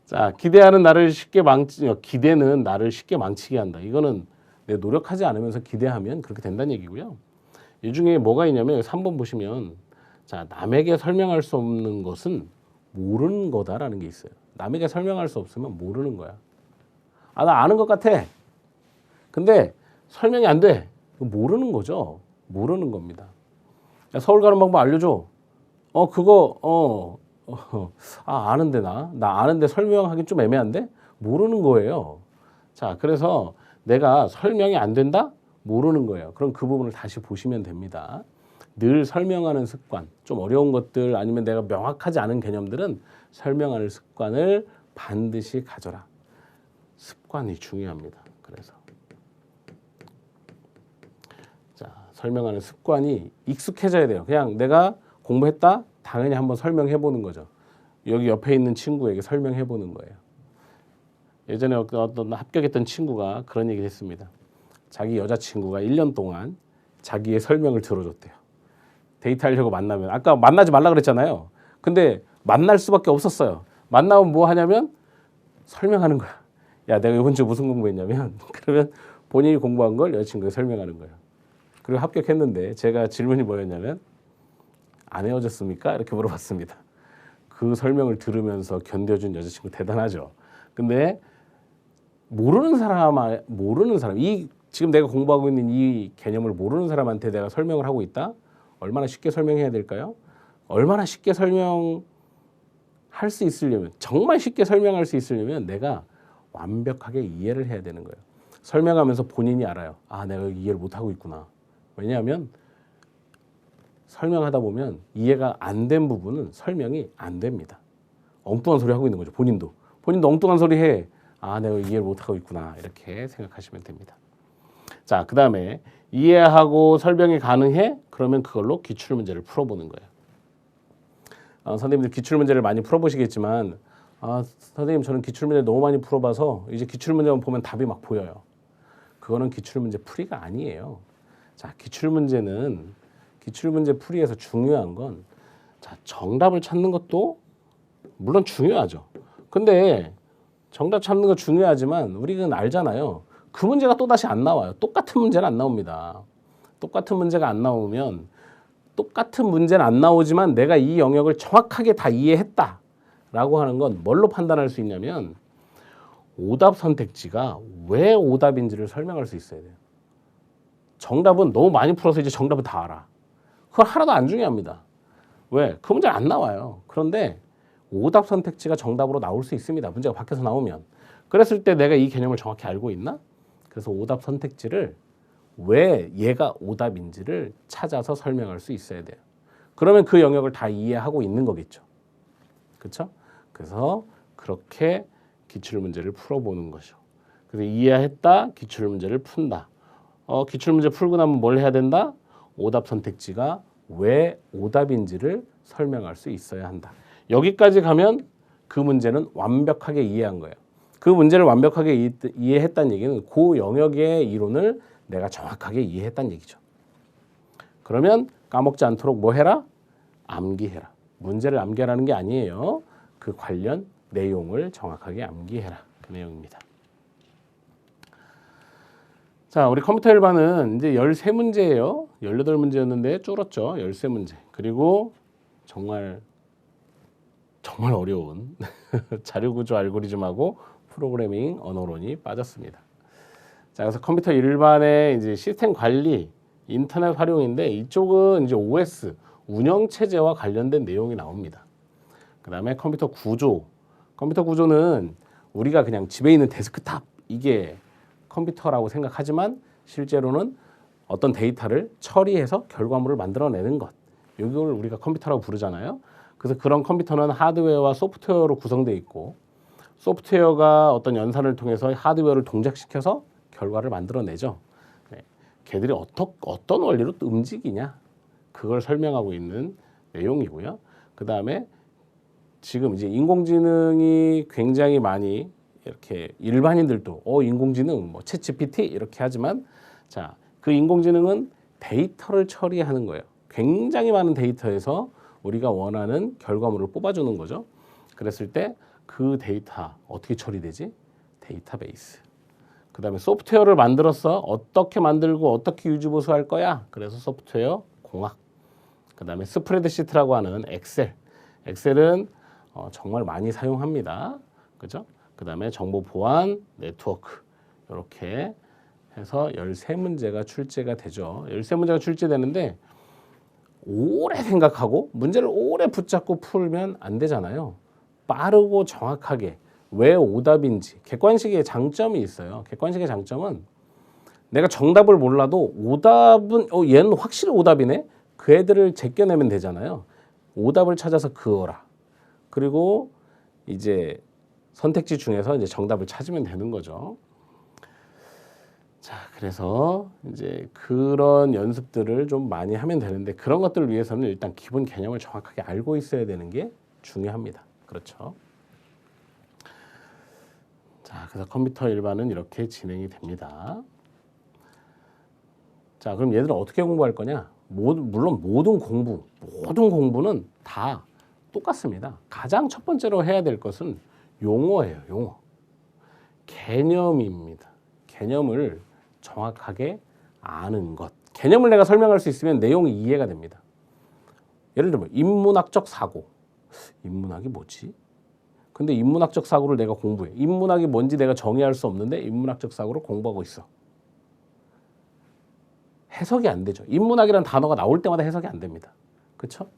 자, 기대는 나를 쉽게 망치게 한다. 이거는 내 노력하지 않으면서 기대하면 그렇게 된다는 얘기고요. 이 중에 뭐가 있냐면 3번 보시면 자, 남에게 설명할 수 없는 것은 모르는 거다라는 게 있어요. 남에게 설명할 수 없으면 모르는 거야. 아, 나 아는 것 같아. 근데 설명이 안 돼. 모르는 거죠. 모르는 겁니다. 야, 서울 가는 방법 알려줘. 아는데 나 아는데 설명하기 좀 애매한데? 모르는 거예요. 자, 그래서 내가 설명이 안 된다? 모르는 거예요. 그럼 그 부분을 다시 보시면 됩니다. 늘 설명하는 습관, 좀 어려운 것들 아니면 내가 명확하지 않은 개념들은 설명하는 습관을 반드시 가져라. 습관이 중요합니다. 그래서 자, 설명하는 습관이 익숙해져야 돼요. 그냥 내가 공부했다? 당연히 한번 설명해 보는 거죠. 여기 옆에 있는 친구에게 설명해 보는 거예요. 예전에 어떤 합격했던 친구가 그런 얘기를 했습니다. 자기 여자친구가 1년 동안 자기의 설명을 들어줬대요. 데이트하려고 만나면 아까 만나지 말라 그랬잖아요. 근데 만날 수밖에 없었어요. 만나면 뭐 하냐면 설명하는 거야. 야, 내가 이번 주 무슨 공부했냐면 그러면 본인이 공부한 걸 여자친구에 설명하는 거예요. 그리고 합격했는데 제가 질문이 뭐였냐면 안 헤어졌습니까? 이렇게 물어봤습니다. 그 설명을 들으면서 견뎌준 여자친구 대단하죠. 근데 모르는 사람, 이 지금 내가 공부하고 있는 이 개념을 모르는 사람한테 내가 설명을 하고 있다? 얼마나 쉽게 설명해야 될까요? 얼마나 쉽게 설명할 수 있으려면, 정말 쉽게 설명할 수 있으려면 내가 완벽하게 이해를 해야 되는 거예요. 설명하면서 본인이 알아요. 아, 내가 이해를 못하고 있구나. 왜냐하면 설명하다 보면 이해가 안 된 부분은 설명이 안 됩니다. 엉뚱한 소리 하고 있는 거죠. 본인도 엉뚱한 소리 해. 아, 내가 이해를 못하고 있구나. 이렇게 생각하시면 됩니다. 자, 그 다음에 이해하고 설명이 가능해? 그러면 그걸로 기출문제를 풀어보는 거예요. 선생님들 기출문제를 많이 풀어보시겠지만 선생님 저는 기출문제 너무 많이 풀어봐서 이제 기출문제만 보면 답이 막 보여요. 그거는 기출문제 풀이가 아니에요. 자, 기출문제 풀이에서 중요한 건 자, 정답을 찾는 것도 물론 중요하죠. 근데 정답 찾는 거 중요하지만 우리는 알잖아요. 그 문제가 또다시 안 나와요. 똑같은 문제는 안 나옵니다. 똑같은 문제가 안 나오면 똑같은 문제는 안 나오지만 내가 이 영역을 정확하게 다 이해했다라고 하는 건 뭘로 판단할 수 있냐면 오답 선택지가 왜 오답인지를 설명할 수 있어야 돼요. 정답은 너무 많이 풀어서 이제 정답을 다 알아. 그건 하나도 안 중요합니다. 왜? 그 문제는 안 나와요. 그런데 오답 선택지가 정답으로 나올 수 있습니다. 문제가 밖에서 나오면. 그랬을 때 내가 이 개념을 정확히 알고 있나? 그래서 오답 선택지를 왜 얘가 오답인지를 찾아서 설명할 수 있어야 돼요. 그러면 그 영역을 다 이해하고 있는 거겠죠. 그렇죠? 그래서 그렇게 기출문제를 풀어보는 거죠. 그래서 이해했다, 기출문제를 푼다. 기출문제 풀고 나면 뭘 해야 된다? 오답 선택지가 왜 오답인지를 설명할 수 있어야 한다. 여기까지 가면 그 문제는 완벽하게 이해한 거예요. 그 문제를 완벽하게 이해했다는 얘기는 그 영역의 이론을 내가 정확하게 이해했다는 얘기죠. 그러면 까먹지 않도록 뭐 해라? 암기해라. 문제를 암기하라는 게 아니에요. 그 관련 내용을 정확하게 암기해라. 그 내용입니다. 자, 우리 컴퓨터 일반은 이제 13문제예요. 18문제였는데 줄었죠. 13문제. 그리고 정말 어려운 자료구조 알고리즘하고 프로그래밍 언어론이 빠졌습니다. 자, 그래서 컴퓨터 일반의 이제 시스템 관리, 인터넷 활용인데 이쪽은 이제 OS 운영 체제와 관련된 내용이 나옵니다. 그다음에 컴퓨터 구조는 우리가 그냥 집에 있는 데스크탑 이게 컴퓨터라고 생각하지만 실제로는 어떤 데이터를 처리해서 결과물을 만들어내는 것. 이걸 우리가 컴퓨터라고 부르잖아요. 그래서 그런 컴퓨터는 하드웨어와 소프트웨어로 구성되어 있고 소프트웨어가 어떤 연산을 통해서 하드웨어를 동작시켜서 결과를 만들어내죠. 네. 걔들이 어떤 원리로 움직이냐 그걸 설명하고 있는 내용이고요. 그 다음에 지금 이제 인공지능이 굉장히 많이 이렇게 일반인들도 인공지능 뭐 챗GPT 이렇게 하지만 자, 그 인공지능은 데이터를 처리하는 거예요. 굉장히 많은 데이터에서 우리가 원하는 결과물을 뽑아주는 거죠. 그랬을 때 그 데이터 어떻게 처리되지? 데이터베이스. 그 다음에 소프트웨어를 만들었어. 어떻게 만들고 어떻게 유지보수할 거야? 그래서 소프트웨어 공학. 그 다음에 스프레드시트라고 하는 엑셀은 정말 많이 사용합니다. 그죠? 그 다음에 정보 보안, 네트워크 이렇게 해서 13문제가 출제가 되죠. 13문제가 출제되는데 오래 생각하고 문제를 오래 붙잡고 풀면 안 되잖아요. 빠르고 정확하게 왜 오답인지 객관식의 장점이 있어요. 객관식의 장점은 내가 정답을 몰라도 오답은 얘는 확실히 오답이네. 그 애들을 제껴내면 되잖아요. 오답을 찾아서 그어라. 그리고 이제 선택지 중에서 이제 정답을 찾으면 되는 거죠. 자, 그래서 이제 그런 연습들을 좀 많이 하면 되는데 그런 것들을 위해서는 일단 기본 개념을 정확하게 알고 있어야 되는 게 중요합니다. 그렇죠? 자, 그래서 컴퓨터 일반은 이렇게 진행이 됩니다. 자, 그럼 얘들은 어떻게 공부할 거냐? 물론 모든 공부는 다 똑같습니다. 가장 첫 번째로 해야 될 것은 용어예요. 용어. 개념입니다. 개념을 정확하게 아는 것. 개념을 내가 설명할 수 있으면 내용이 이해가 됩니다. 예를 들면 인문학적 사고. 인문학이 뭐지? 근데 인문학적 사고를 내가 공부해. 인문학이 뭔지 내가 정의할 수 없는데 인문학적 사고를 공부하고 있어. 해석이 안 되죠. 인문학이라는 단어가 나올 때마다 해석이 안 됩니다. 그렇죠?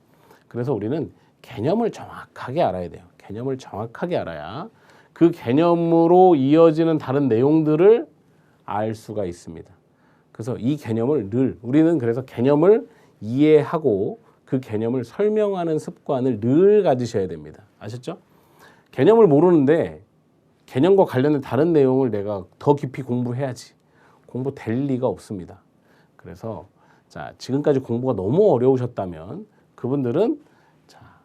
그래서 우리는 개념을 정확하게 알아야 돼요. 개념을 정확하게 알아야 그 개념으로 이어지는 다른 내용들을 알 수가 있습니다. 그래서 이 개념을 우리는 그래서 개념을 이해하고 그 개념을 설명하는 습관을 늘 가지셔야 됩니다. 아셨죠? 개념을 모르는데 개념과 관련된 다른 내용을 내가 더 깊이 공부해야지. 공부될 리가 없습니다. 그래서 자, 지금까지 공부가 너무 어려우셨다면 그분들은 자,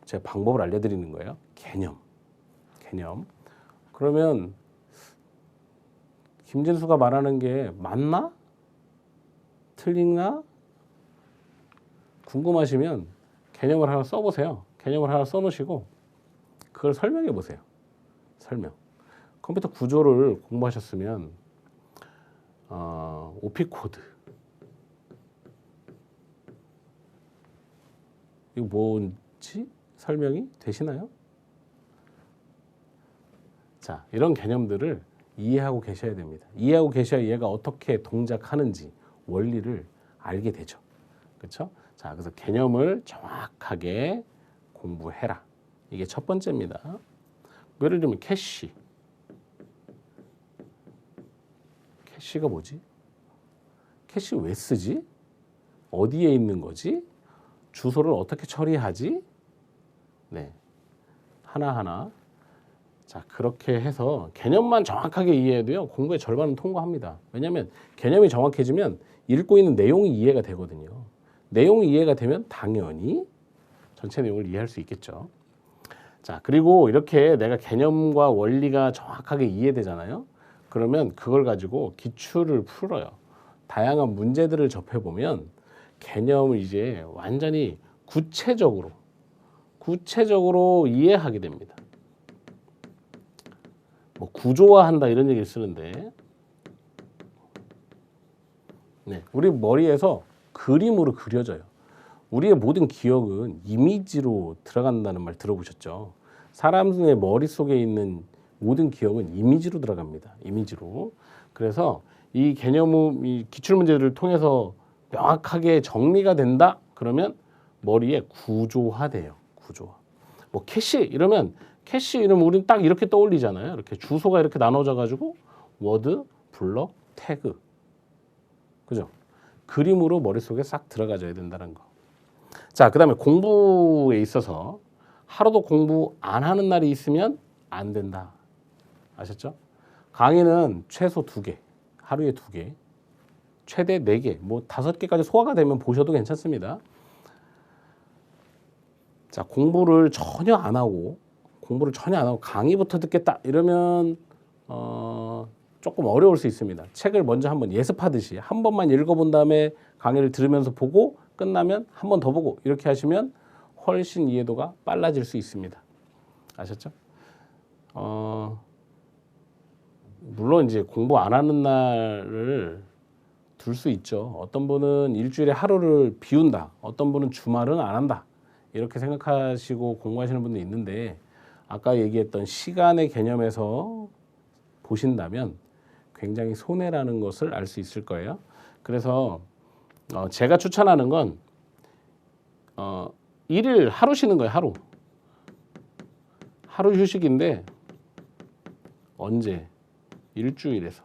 제 방법을 알려드리는 거예요. 개념. 그러면 김진수가 말하는 게 맞나? 틀린가? 궁금하시면 개념을 하나 써보세요. 개념을 하나 써놓으시고 그걸 설명해 보세요. 설명. 컴퓨터 구조를 공부하셨으면 OP 코드. 이거 뭔지 설명이 되시나요? 자, 이런 개념들을 이해하고 계셔야 됩니다. 이해하고 계셔야 얘가 어떻게 동작하는지 원리를 알게 되죠. 그렇죠? 자, 그래서 개념을 정확하게 공부해라. 이게 첫 번째입니다. 예를 들면 캐시. 캐시가 뭐지? 캐시 왜 쓰지? 어디에 있는 거지? 주소를 어떻게 처리하지? 네. 하나하나. 자, 그렇게 해서 개념만 정확하게 이해해도요, 공부의 절반은 통과합니다. 왜냐하면 개념이 정확해지면 읽고 있는 내용이 이해가 되거든요. 내용이 이해가 되면 당연히 전체 내용을 이해할 수 있겠죠. 자, 그리고 이렇게 내가 개념과 원리가 정확하게 이해되잖아요. 그러면 그걸 가지고 기출을 풀어요. 다양한 문제들을 접해보면 개념을 이제 완전히 구체적으로 이해하게 됩니다. 뭐 구조화한다 이런 얘기를 쓰는데, 네, 우리 머리에서 그림으로 그려져요. 우리의 모든 기억은 이미지로 들어간다는 말 들어보셨죠? 사람의 머릿속에 있는 모든 기억은 이미지로 들어갑니다. 이미지로. 그래서 이 개념은 이 기출문제들을 통해서 명확하게 정리가 된다? 그러면 머리에 구조화돼요. 구조화. 뭐 캐시 이러면 우리는 딱 이렇게 떠올리잖아요. 이렇게 주소가 이렇게 나눠져 가지고 워드, 블럭, 태그. 그죠? 그림으로 머릿속에 싹 들어가줘야 된다는 거. 자, 그다음에 공부에 있어서 하루도 공부 안 하는 날이 있으면 안 된다. 아셨죠? 강의는 최소 2개, 하루에 2개, 최대 4개, 뭐 5개까지 소화가 되면 보셔도 괜찮습니다. 자, 공부를 전혀 안 하고 강의부터 듣겠다 이러면 조금 어려울 수 있습니다. 책을 먼저 한번 예습하듯이 한 번만 읽어본 다음에 강의를 들으면서 보고 끝나면 한 번 더 보고 이렇게 하시면 훨씬 이해도가 빨라질 수 있습니다. 아셨죠? 물론 이제 공부 안 하는 날을 둘 수 있죠. 어떤 분은 일주일에 하루를 비운다. 어떤 분은 주말은 안 한다. 이렇게 생각하시고 공부하시는 분도 있는데 아까 얘기했던 시간의 개념에서 보신다면 굉장히 손해라는 것을 알 수 있을 거예요. 그래서 제가 추천하는 건 일일 하루 쉬는 거예요. 하루 휴식인데 언제? 일주일에서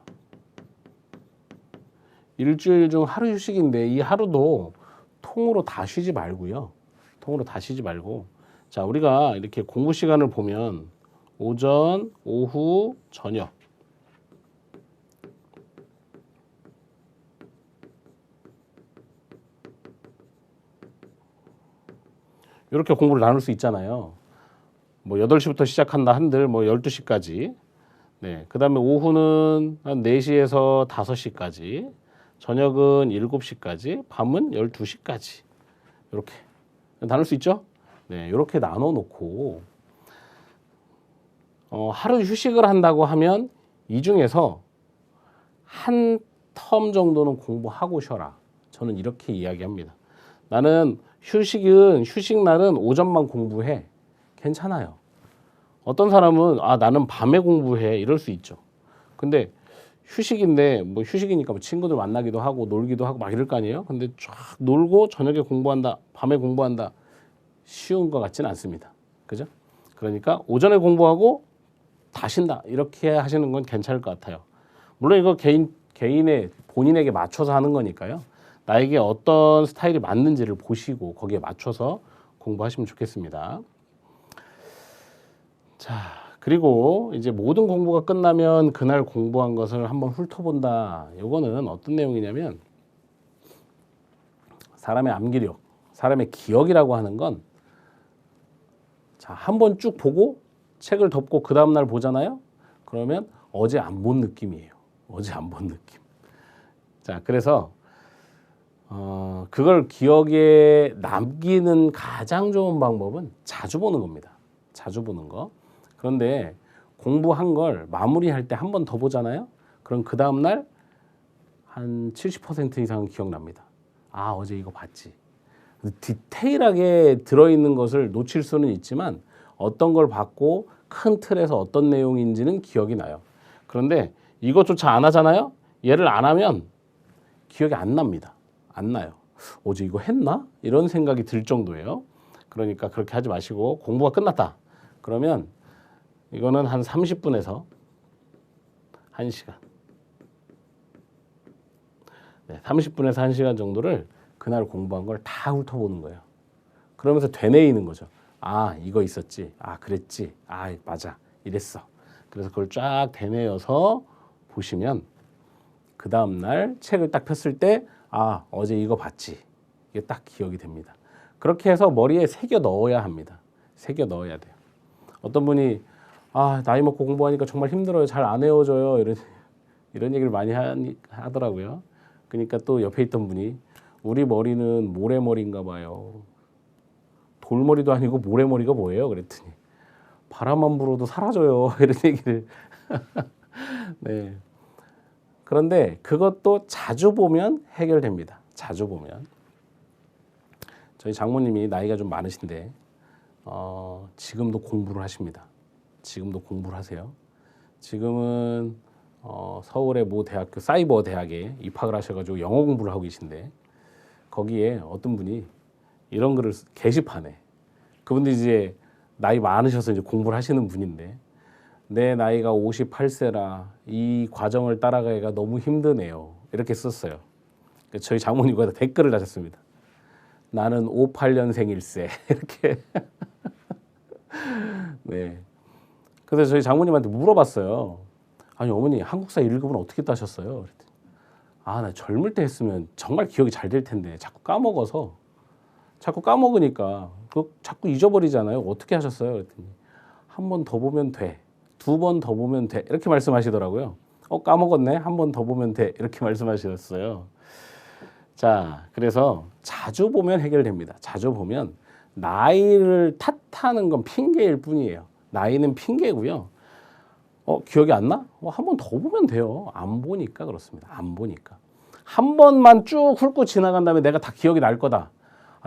일주일 중 하루 휴식인데 이 하루도 통으로 다 쉬지 말고요. 통으로 다 쉬지 말고. 자, 우리가 이렇게 공부 시간을 보면 오전, 오후, 저녁. 이렇게 공부를 나눌 수 있잖아요. 뭐 8시부터 시작한다 한들 뭐 12시까지. 네. 그다음에 오후는 한 4시에서 5시까지. 저녁은 7시까지, 밤은 12시까지. 이렇게 나눌 수 있죠? 네. 이렇게 나눠 놓고 하루 휴식을 한다고 하면 이 중에서 한 텀 정도는 공부하고 쉬어라. 저는 이렇게 이야기합니다. 나는 휴식 날은 오전만 공부해. 괜찮아요. 어떤 사람은 나는 밤에 공부해 이럴 수 있죠. 근데 휴식인데 뭐 휴식이니까 뭐 친구들 만나기도 하고 놀기도 하고 막 이럴 거 아니에요. 근데 쫙 놀고 저녁에 공부한다, 밤에 공부한다, 쉬운 것 같지는 않습니다. 그죠? 그러니까 오전에 공부하고 다 쉰다 이렇게 하시는 건 괜찮을 것 같아요. 물론 이거 개인의 본인에게 맞춰서 하는 거니까요. 나에게 어떤 스타일이 맞는지를 보시고 거기에 맞춰서 공부하시면 좋겠습니다. 자, 그리고 이제 모든 공부가 끝나면 그날 공부한 것을 한번 훑어본다. 이거는 어떤 내용이냐면 사람의 암기력, 사람의 기억이라고 하는 건 자, 한번 쭉 보고 책을 덮고 그 다음날 보잖아요. 그러면 어제 안 본 느낌이에요. 어제 안 본 느낌. 자, 그래서 그걸 기억에 남기는 가장 좋은 방법은 자주 보는 겁니다. 자주 보는 거. 그런데 공부한 걸 마무리할 때 한 번 더 보잖아요. 그럼 그 다음날 한 70% 이상은 기억납니다. 어제 이거 봤지. 디테일하게 들어있는 것을 놓칠 수는 있지만 어떤 걸 봤고 큰 틀에서 어떤 내용인지는 기억이 나요. 그런데 이것조차 안 하잖아요. 얘를 안 하면 기억이 안 납니다. 안 나요. 어제 이거 했나? 이런 생각이 들 정도예요. 그러니까 그렇게 하지 마시고 공부가 끝났다. 그러면 이거는 한 30분에서 1시간. 네, 30분에서 1시간 정도를 그날 공부한 걸 다 훑어보는 거예요. 그러면서 되뇌이는 거죠. 이거 있었지. 그랬지. 맞아. 이랬어. 그래서 그걸 쫙 되뇌어서 보시면 그 다음날 책을 딱 폈을 때 어제 이거 봤지. 이게 딱 기억이 됩니다. 그렇게 해서 머리에 새겨 넣어야 합니다. 새겨 넣어야 돼요. 어떤 분이 나이 먹고 공부하니까 정말 힘들어요. 잘 안 외워져요. 이런 얘기를 많이 하더라고요. 그러니까 또 옆에 있던 분이 우리 머리는 모래머리인가 봐요. 돌머리도 아니고 모래머리가 뭐예요? 그랬더니 바람만 불어도 사라져요. 이런 얘기를. 네. 그런데 그것도 자주 보면 해결됩니다. 자주 보면. 저희 장모님이 나이가 좀 많으신데 지금도 공부를 하십니다. 지금도 공부를 하세요. 지금은 서울의 모 대학교 사이버 대학에 입학을 하셔가지고 영어 공부를 하고 계신데 거기에 어떤 분이 이런 글을 게시판에 그분들이 이제 나이 많으셔서 이제 공부를 하시는 분인데 내 나이가 58세라 이 과정을 따라가기가 너무 힘드네요. 이렇게 썼어요. 저희 장모님과 댓글을 다셨습니다. 나는 58년생일세 이렇게. 네. 그래서 저희 장모님한테 물어봤어요. 아니 어머니 한국사 1급은 어떻게 따셨어요? 그랬더니 나 젊을 때 했으면 정말 기억이 잘 될 텐데 자꾸 까먹어서 자꾸 까먹으니까 자꾸 잊어버리잖아요. 어떻게 하셨어요? 그랬더니 한 번 더 보면 돼. 2번 더 보면 돼. 이렇게 말씀하시더라고요. 까먹었네. 한 번 더 보면 돼. 이렇게 말씀하셨어요. 자, 그래서 자주 보면 해결됩니다. 자주 보면 나이를 탓하는 건 핑계일 뿐이에요. 나이는 핑계고요. 기억이 안 나? 한 번 더 보면 돼요. 안 보니까 그렇습니다. 안 보니까. 한 번만 쭉 훑고 지나간 다음에 내가 다 기억이 날 거다.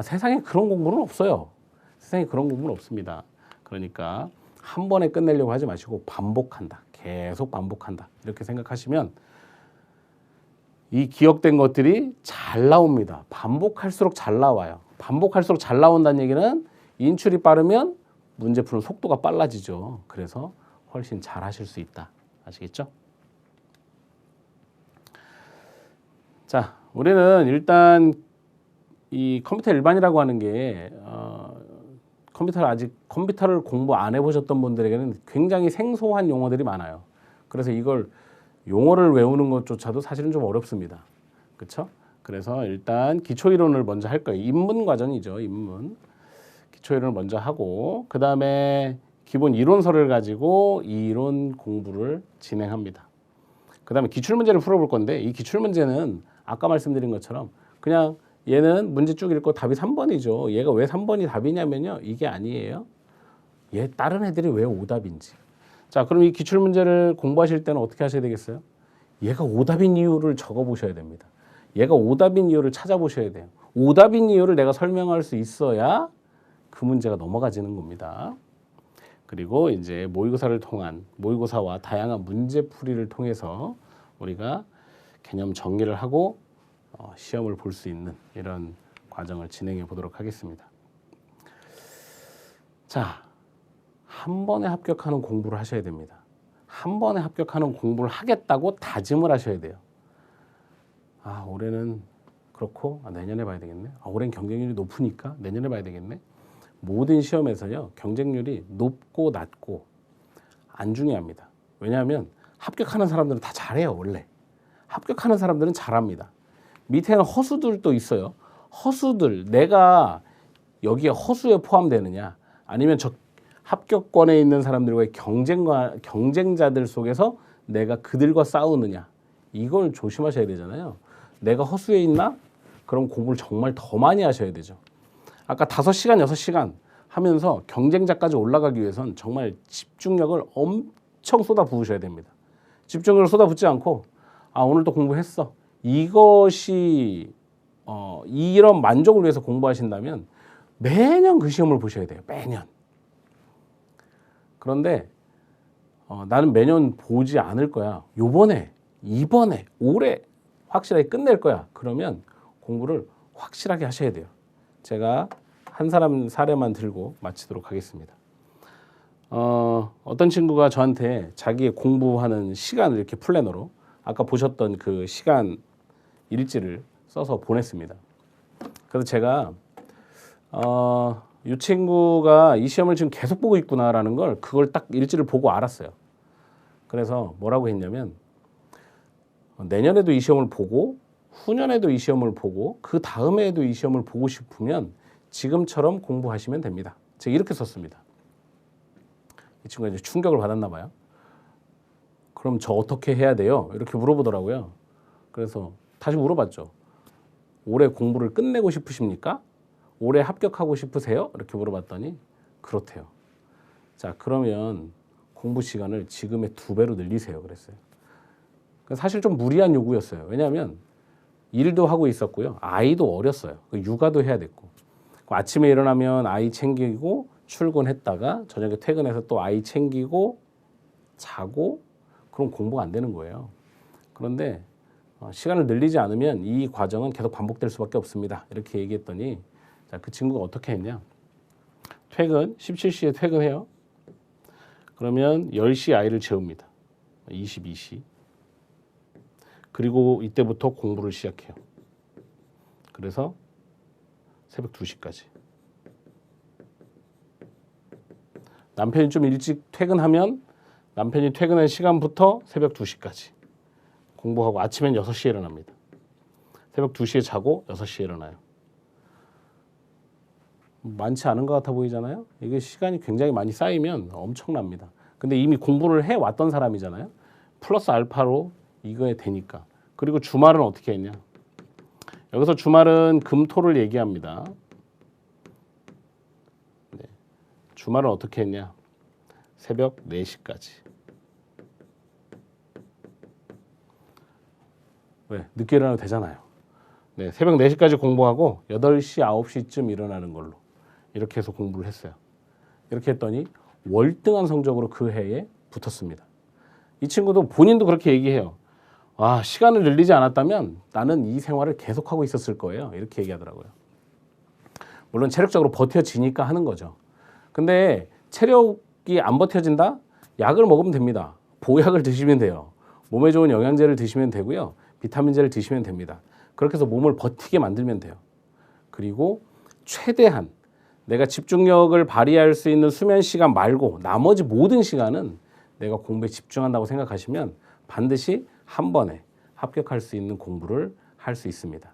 세상에 그런 공부는 없어요. 세상에 그런 공부는 없습니다. 그러니까 한 번에 끝내려고 하지 마시고 반복한다. 계속 반복한다. 이렇게 생각하시면 이 기억된 것들이 잘 나옵니다. 반복할수록 잘 나와요. 반복할수록 잘 나온다는 얘기는 인출이 빠르면 문제 푸는 속도가 빨라지죠. 그래서 훨씬 잘 하실 수 있다. 아시겠죠? 자, 우리는 일단 이 컴퓨터 일반이라고 하는 게 컴퓨터를 공부 안 해보셨던 분들에게는 굉장히 생소한 용어들이 많아요. 그래서 이걸 용어를 외우는 것조차도 사실은 좀 어렵습니다. 그렇죠? 그래서 일단 기초 이론을 먼저 할 거예요. 입문 과정이죠. 입문. 기초 이론을 먼저 하고 그 다음에 기본 이론서를 가지고 이 이론 공부를 진행합니다. 그 다음에 기출문제를 풀어볼 건데 이 기출문제는 아까 말씀드린 것처럼 그냥 얘는 문제 쭉 읽고 답이 3번이죠. 얘가 왜 3번이 답이냐면요. 이게 아니에요. 얘 다른 애들이 왜 오답인지. 자, 그럼 이 기출문제를 공부하실 때는 어떻게 하셔야 되겠어요? 얘가 오답인 이유를 적어보셔야 됩니다. 얘가 오답인 이유를 찾아보셔야 돼요. 오답인 이유를 내가 설명할 수 있어야 그 문제가 넘어가지는 겁니다. 그리고 이제 모의고사를 통한 모의고사와 다양한 문제풀이를 통해서 우리가 개념 정리를 하고 시험을 볼 수 있는 이런 과정을 진행해 보도록 하겠습니다. 자, 한 번에 합격하는 공부를 하셔야 됩니다. 한 번에 합격하는 공부를 하겠다고 다짐을 하셔야 돼요. 아, 올해는 그렇고 내년에 봐야 되겠네. 아, 올해는 경쟁률이 높으니까 내년에 봐야 되겠네. 모든 시험에서요. 경쟁률이 높고 낮고 안 중요합니다. 왜냐하면 합격하는 사람들은 다 잘해요. 원래. 합격하는 사람들은 잘합니다. 밑에는 허수들도 있어요. 허수들, 내가 여기에 허수에 포함되느냐 아니면 저 합격권에 있는 사람들과의 경쟁자들 속에서 내가 그들과 싸우느냐 이걸 조심하셔야 되잖아요. 내가 허수에 있나? 그럼 공부를 정말 더 많이 하셔야 되죠. 아까 5시간, 6시간 하면서 경쟁자까지 올라가기 위해선 정말 집중력을 엄청 쏟아부으셔야 됩니다. 집중력을 쏟아붓지 않고 아, 오늘 또 공부했어. 이것이 이런 만족을 위해서 공부하신다면 매년 그 시험을 보셔야 돼요. 매년. 그런데 나는 매년 보지 않을 거야. 요번에, 이번에, 올해 확실하게 끝낼 거야. 그러면 공부를 확실하게 하셔야 돼요. 제가 한 사람 사례만 들고 마치도록 하겠습니다. 어떤 친구가 저한테 자기의 공부하는 시간을 이렇게 플래너로 아까 보셨던 그 시간 일지를 써서 보냈습니다. 그래서 제가 이 친구가 이 시험을 지금 계속 보고 있구나라는 걸 그걸 딱 일지를 보고 알았어요. 그래서 뭐라고 했냐면 내년에도 이 시험을 보고 후년에도 이 시험을 보고 그 다음에도 이 시험을 보고 싶으면 지금처럼 공부하시면 됩니다. 제가 이렇게 썼습니다. 이 친구가 이제 충격을 받았나 봐요. 그럼 저 어떻게 해야 돼요? 이렇게 물어보더라고요. 그래서 다시 물어봤죠. 올해 공부를 끝내고 싶으십니까? 올해 합격하고 싶으세요? 이렇게 물어봤더니 그렇대요. 자, 그러면 공부 시간을 지금의 2배로 늘리세요. 그랬어요. 사실 좀 무리한 요구였어요. 왜냐하면 일도 하고 있었고요. 아이도 어렸어요. 육아도 해야 됐고. 아침에 일어나면 아이 챙기고 출근했다가 저녁에 퇴근해서 또 아이 챙기고 자고 그럼 공부가 안 되는 거예요. 그런데 시간을 늘리지 않으면 이 과정은 계속 반복될 수밖에 없습니다. 이렇게 얘기했더니 자, 그 친구가 어떻게 했냐. 퇴근, 17시에 퇴근해요. 그러면 10시 아이를 재웁니다. 22시. 그리고 이때부터 공부를 시작해요. 그래서 새벽 2시까지. 남편이 좀 일찍 퇴근하면 남편이 퇴근한 시간부터 새벽 2시까지 공부하고 아침엔 6시에 일어납니다. 새벽 2시에 자고 6시에 일어나요. 많지 않은 것 같아 보이잖아요. 이게 시간이 굉장히 많이 쌓이면 엄청납니다. 근데 이미 공부를 해왔던 사람이잖아요. 플러스 알파로 이거에 되니까. 그리고 주말은 어떻게 했냐. 여기서 주말은 금토를 얘기합니다. 네. 주말은 어떻게 했냐. 새벽 4시까지. 왜? 늦게 일어나도 되잖아요. 네, 새벽 4시까지 공부하고 8시, 9시쯤 일어나는 걸로 이렇게 해서 공부를 했어요. 이렇게 했더니 월등한 성적으로 그 해에 붙었습니다. 이 친구도 본인도 그렇게 얘기해요. 아, 시간을 늘리지 않았다면 나는 이 생활을 계속하고 있었을 거예요. 이렇게 얘기하더라고요. 물론 체력적으로 버텨지니까 하는 거죠. 근데 체력이 안 버텨진다? 약을 먹으면 됩니다. 보약을 드시면 돼요. 몸에 좋은 영양제를 드시면 되고요. 비타민제를 드시면 됩니다. 그렇게 해서 몸을 버티게 만들면 돼요. 그리고 최대한 내가 집중력을 발휘할 수 있는 수면 시간 말고 나머지 모든 시간은 내가 공부에 집중한다고 생각하시면 반드시 한 번에 합격할 수 있는 공부를 할 수 있습니다.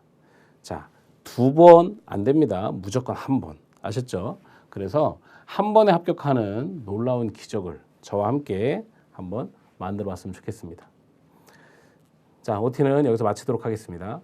자, 2번 안 됩니다. 무조건 한 번. 아셨죠? 그래서 한 번에 합격하는 놀라운 기적을 저와 함께 한번 만들어 봤으면 좋겠습니다. 자, OT는 여기서 마치도록 하겠습니다.